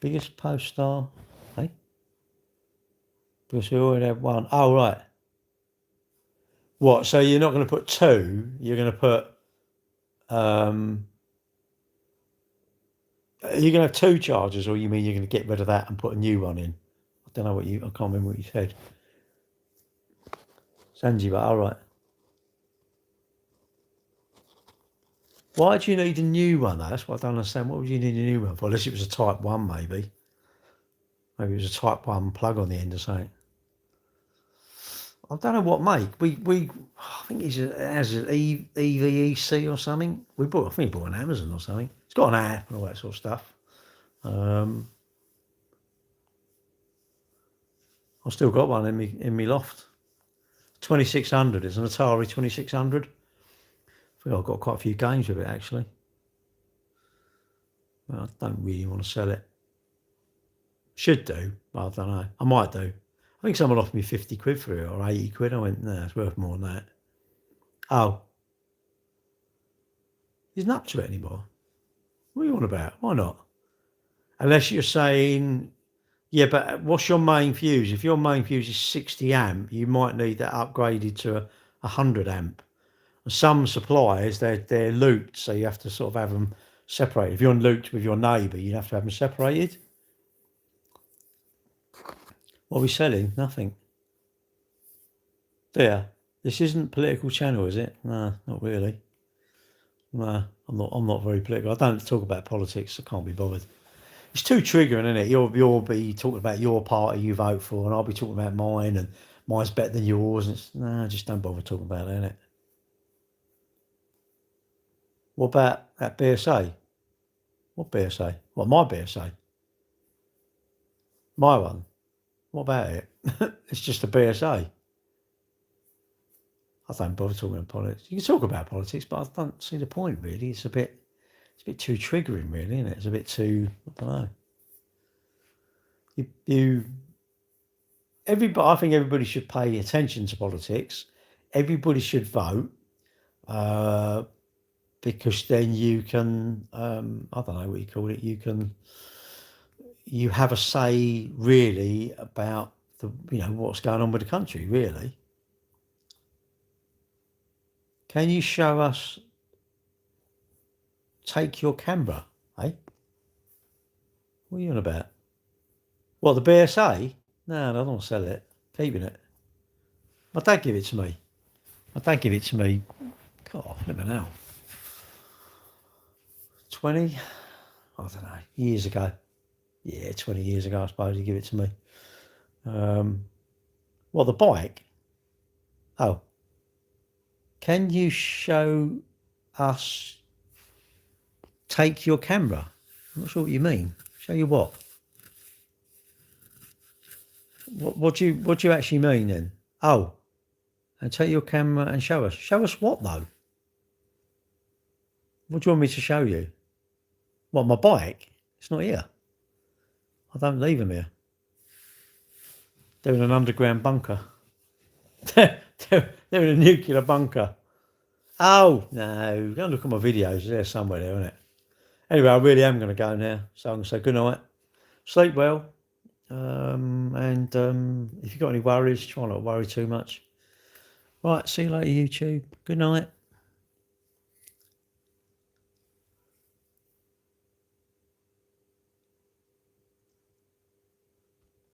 Biggest poster, eh? Because we already have one. Oh, right. What? So you're not going to put 2? You're going to put. Are you going to have 2 chargers, or you mean you're going to get rid of that and put a new one in? I don't know I can't remember what you said. Zanzibar, all right. Why do you need a new one, though? That's what I don't understand. What would you need a new one for? Unless it was a Type 1, maybe. Maybe it was a Type 1 plug on the end or something. I don't know what make. I think it has an EVEC or something. I think we bought on Amazon or something. It's got an app and all that sort of stuff. I've still got one in me loft. 2600. It's an Atari 2600. I think I've got quite a few games with it, actually. Well, I don't really want to sell it. Should do, but I don't know. I might do. I think someone offered me 50 quid for it, or 80 quid. I went, no, it's worth more than that. Oh. He's not up to it anymore. What are you on about? Why not? Unless you're saying, yeah, but what's your main fuse? If your main fuse is 60 amp, you might need that upgraded to a 100 amp. Some suppliers, they're looped, so you have to sort of have them separated. If you're looped with your neighbour, you have to have them separated. What are we selling? Nothing. There. This isn't political channel, is it? No, not really. No, I'm not very political. I don't talk about politics. I can't be bothered. It's too triggering, isn't it? You'll be talking about your party you vote for, and I'll be talking about mine, and mine's better than yours. And just don't bother talking about it, innit? What about that BSA? What BSA? What, my BSA? My one? What about it? It's just a BSA. I don't bother talking about politics. You can talk about politics, but I don't see the point really. It's a bit too triggering, really, isn't it? It's a bit too, I don't know. I think everybody should pay attention to politics. Everybody should vote, because then you can, I don't know what you call it. You have a say really about what's going on with the country, really. Can you show us? Take your camera, eh? What are you on about? What, the BSA? No, I don't want to sell it. Keeping it. My dad give it to me. God, flipping hell. 20? I don't know. Years ago. Yeah, 20 years ago, I suppose he gave it to me. The bike? Oh. Can you show us? Take your camera? I'm not sure what you mean. Show you what? What do you actually mean then? Oh, and take your camera and show us. Show us what though? What do you want me to show you? What, my bike? It's not here. I don't leave them here. They're in an underground bunker. they're in a nuclear bunker. Oh, no. Go and look at my videos. They're somewhere there, isn't it? Anyway, I really am going to go now. So I'm going to say good night. Sleep well. And if you've got any worries, try not to worry too much. Right, see you later, YouTube. Good night.